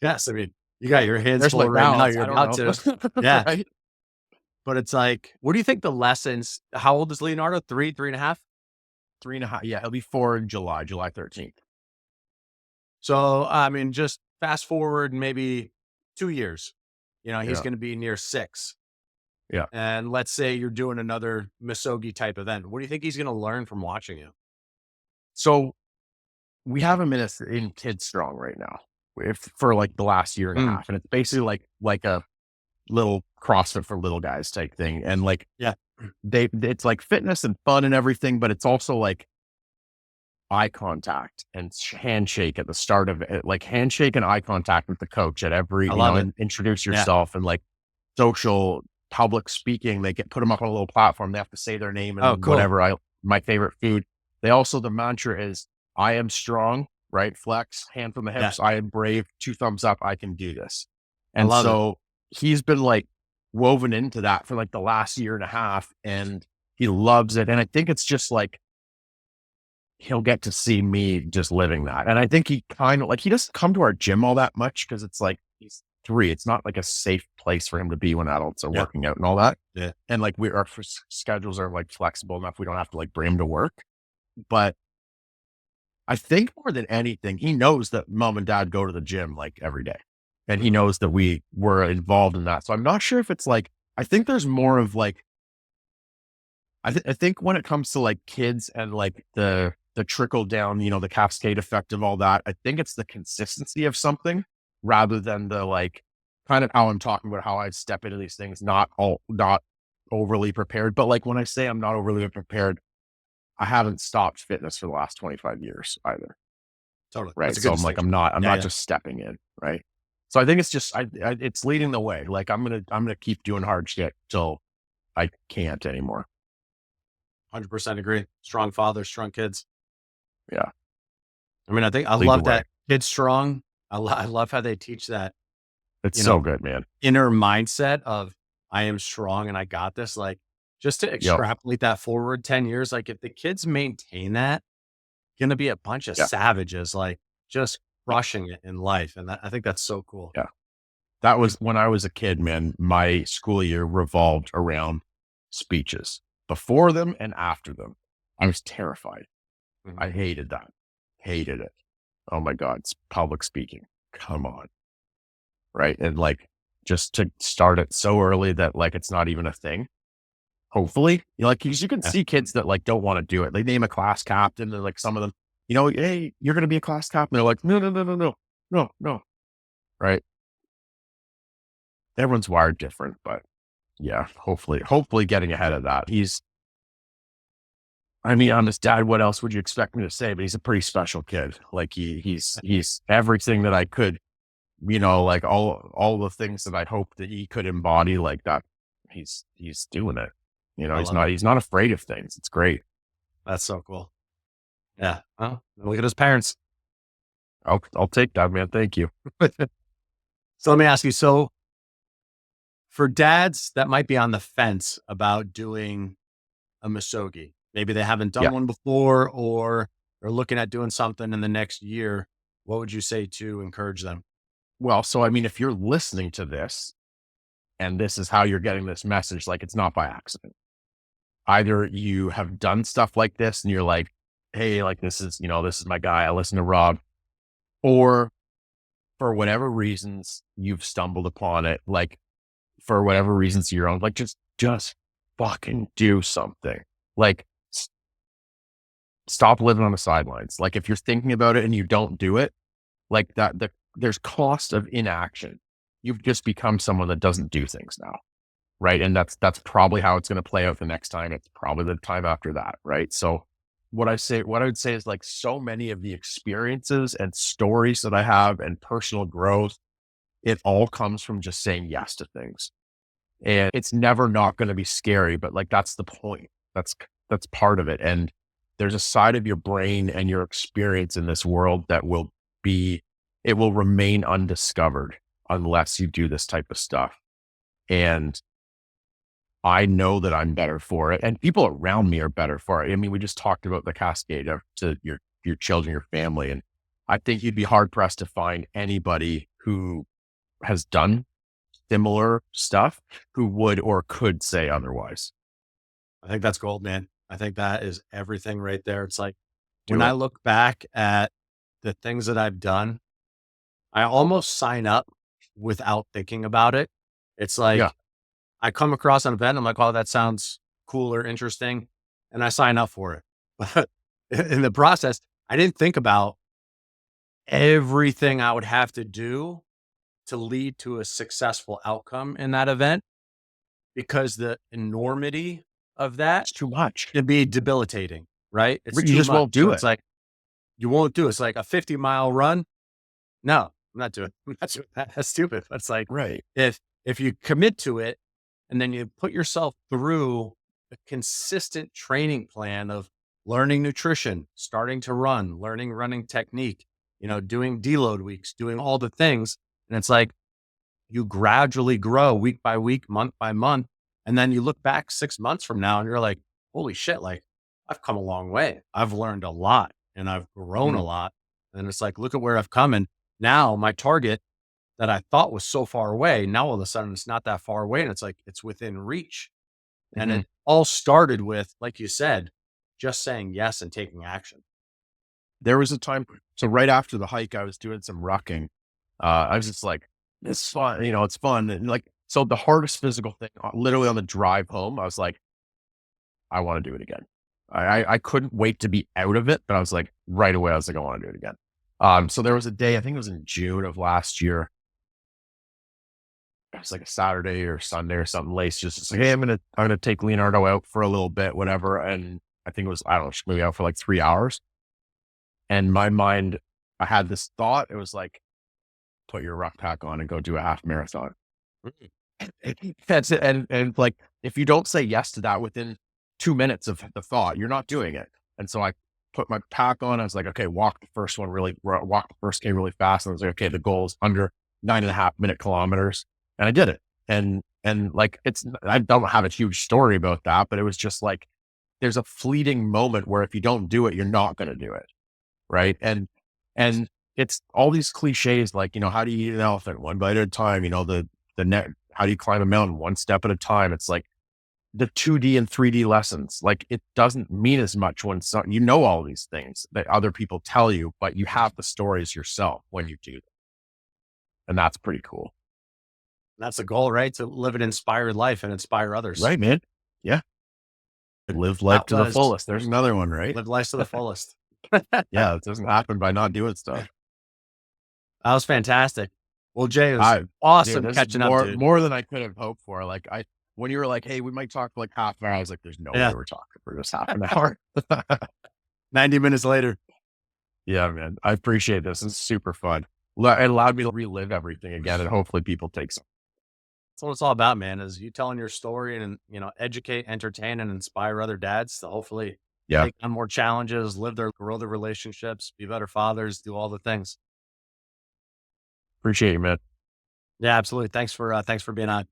Yes. I mean, you got your hands There's full like right now. balance. You're I don't about know. to. Yeah. Right? But it's like, what do you think the lessons, how old is Leonardo? Three and a half? 3.5. Yeah, it'll be 4 in July 13th. So, I mean, just fast forward maybe 2 years, he's Yeah. going to be near 6. Yeah. And let's say you're doing another Misogi type event. What do you think he's going to learn from watching you? So we have him in Kids Strong right now, if for like the last year and a Mm, half, and it's basically like a little CrossFit for little guys type thing. And like yeah. it's like fitness and fun and everything, but it's also like eye contact and handshake at the start of it, like handshake and eye contact with the coach at every, I love it. and introduce Yeah. yourself, and like social public speaking. They put them up on a little platform. They have to say their name Oh, and cool. whatever. My favorite food. They also, the mantra is, I am strong, right? Flex, hand from the hips. Yeah. I am brave, 2 thumbs up. I can do this. I And love it. so he's been like woven into that for like the last year and a half, and he loves it. And I think it's just like, he'll get to see me just living that. And I think he kind of like, he doesn't come to our gym all that much because it's like he's 3. It's not like a safe place for him to be when adults are Yeah. working out and all that. Yeah. And like our schedules are like flexible enough. We don't have to like bring him to work. But I think more than anything, he knows that mom and dad go to the gym like every day. And he knows that we were involved in that. So I'm not sure if it's like, I think there's more of like, I think when it comes to like kids and like the trickle down, the cascade effect of all that, I think it's the consistency of something rather than the like kind of how I'm talking about how I step into these things, not overly prepared. But like when I say I'm not overly prepared, I haven't stopped fitness for the last 25 years either. Totally. Right. That's a So good I'm like, distinction. I'm Yeah, not yeah. just stepping in. Right. So I think it's just, it's leading the way. Like I'm going to keep doing hard shit till I can't anymore. 100% agree. Strong fathers, strong kids. Yeah. I mean, I Lead love the way. that Kids Strong. I love how they teach that, It's so good, man. inner mindset of I am strong and I got this. Like, just to Yep. extrapolate that forward 10 years, like if the kids maintain that, going to be a bunch of Yeah. savages, like just crushing it in life. And I think that's so cool. Yeah. That was when I was a kid, man. My school year revolved around speeches before them and after them. I was terrified. Mhm. I hated that. Hated it. Oh my God. It's public speaking. Come on. Right. And like, just to start it so early that like, it's not even a thing. Hopefully, like, 'cause you can Yeah. see kids that like don't want to do it. They name a class captain, and like some of them, hey, you're going to be a class captain. They're like, no, no, no, no, no, no, no. Right. Everyone's wired different, but yeah, hopefully getting ahead of that. I'm his dad. What else would you expect me to say? But he's a pretty special kid. Like he's everything that I could, like all the things that I hoped that he could embody like that. He's doing it. I love it. He's not afraid of things. It's great. That's so cool. Yeah. Well, look at his parents. I'll take that, man. Thank you. So let me ask you, so for dads that might be on the fence about doing a Misogi, maybe they haven't done Yeah. one before, or they're looking at doing something in the next year, what would you say to encourage them? Well, so I mean, if you're listening to this and this is how you're getting this message, like it's not by accident. Either you have done stuff like this and you're like, hey, like this is my guy. I listen to Rob. Or for whatever reasons you've stumbled upon it, like for whatever reasons your own, like just fucking do something. Like stop living on the sidelines. Like if you're thinking about it and you don't do it, like there's cost of inaction. You've just become someone that doesn't do things now. Right. And that's probably how it's going to play out the next time. It's probably the time after that. Right. So what I would say is like so many of the experiences and stories that I have and personal growth, it all comes from just saying yes to things. And it's never not going to be scary, but like, that's the point. That's part of it. And there's a side of your brain and your experience in this world that will remain undiscovered unless you do this type of stuff. And I know that I'm better for it, and people around me are better for it. I mean, we just talked about the cascade of to your children, your family, and I think you'd be hard pressed to find anybody who has done similar stuff who would or could say otherwise. I think that's gold, man. I think that is everything right there. It's like when Do I it. look back at the things that I've done, I almost sign up without thinking about it. It's Yeah, like I come across an event, I'm like, oh, that sounds cool or interesting. And I sign up for it. But in the process, I didn't think about everything I would have to do to lead to a successful outcome in that event because the enormity of that it's too much. can be debilitating, right? It's You too just much. won't So do it's it. like, you won't do it. It's like a 50-mile run. No, I'm not doing I'm not doing that. That's stupid. That's like Right. if you commit to it and then you put yourself through a consistent training plan of learning nutrition, starting to run, learning running technique, doing deload weeks, doing all the things. And it's like you gradually grow week by week, month by month. And then you look back 6 months from now and you're like, holy shit, like I've come a long way. I've learned a lot and I've grown a Mhm. lot. And it's like, look at where I've come. And now my target that I thought was so far away, now all of a sudden it's not that far away. And it's like, it's within reach. And Mhm. it all started with, like you said, just saying yes and taking action. There was a time, so right after the hike, I was doing some rucking. I was just like, it's fun, it's fun. And like, so the hardest physical thing, literally on the drive home, I was like, I want to do it again. I couldn't wait to be out of it, but I was like, right away, I was like, I want to do it again. So there was a day, I think it was in June of last year. It was like a Saturday or Sunday or something. Lace just like, hey, I'm gonna take Leonardo out for a little bit, whatever. And I think it was, I don't know, maybe out for like 3 hours. And my mind, I had this thought. It was like, put your ruck pack on and go do a half marathon. Mm. That's it. And like, if you don't say yes to that within 2 minutes of the thought, you're not doing it. And so I put my pack on. I was like, okay, walk the first one walk the first K really fast. And I was like, okay, the goal is under 9.5 minute kilometers. And I did it. And like, I don't have a huge story about that, but it was just like, there's a fleeting moment where if you don't do it, you're not going to do it. Right. And it's all these cliches, like, how do you eat an elephant? One bite at a time, the net, how do you climb a mountain? One step at a time. It's like the 2D and 3D lessons. Like it doesn't mean as much when all these things that other people tell you, but you have the stories yourself when you do them. And that's pretty cool. That's the goal, right? To live an inspired life and inspire others. Right, man. Yeah. Live life That to the was fullest. There's another one, right? live life to the fullest. Yeah. It doesn't happen by not doing stuff. That was fantastic. Well, Jay, it was I, dude, awesome this is catching up, dude. more than I could have hoped for. Like when you were like, hey, we might talk for like half an hour, I was like, there's no way Yeah. we're talking for just half an hour. 90 minutes later. Yeah, man. I appreciate this. It's super fun. It allowed me to relive everything again, and hopefully people take some. That's what it's all about, man, is you telling your story and, educate, entertain, and inspire other dads to hopefully Yeah. take on more challenges, grow their relationships, be better fathers, do all the things. Appreciate you, man. Yeah, absolutely. Thanks for being on.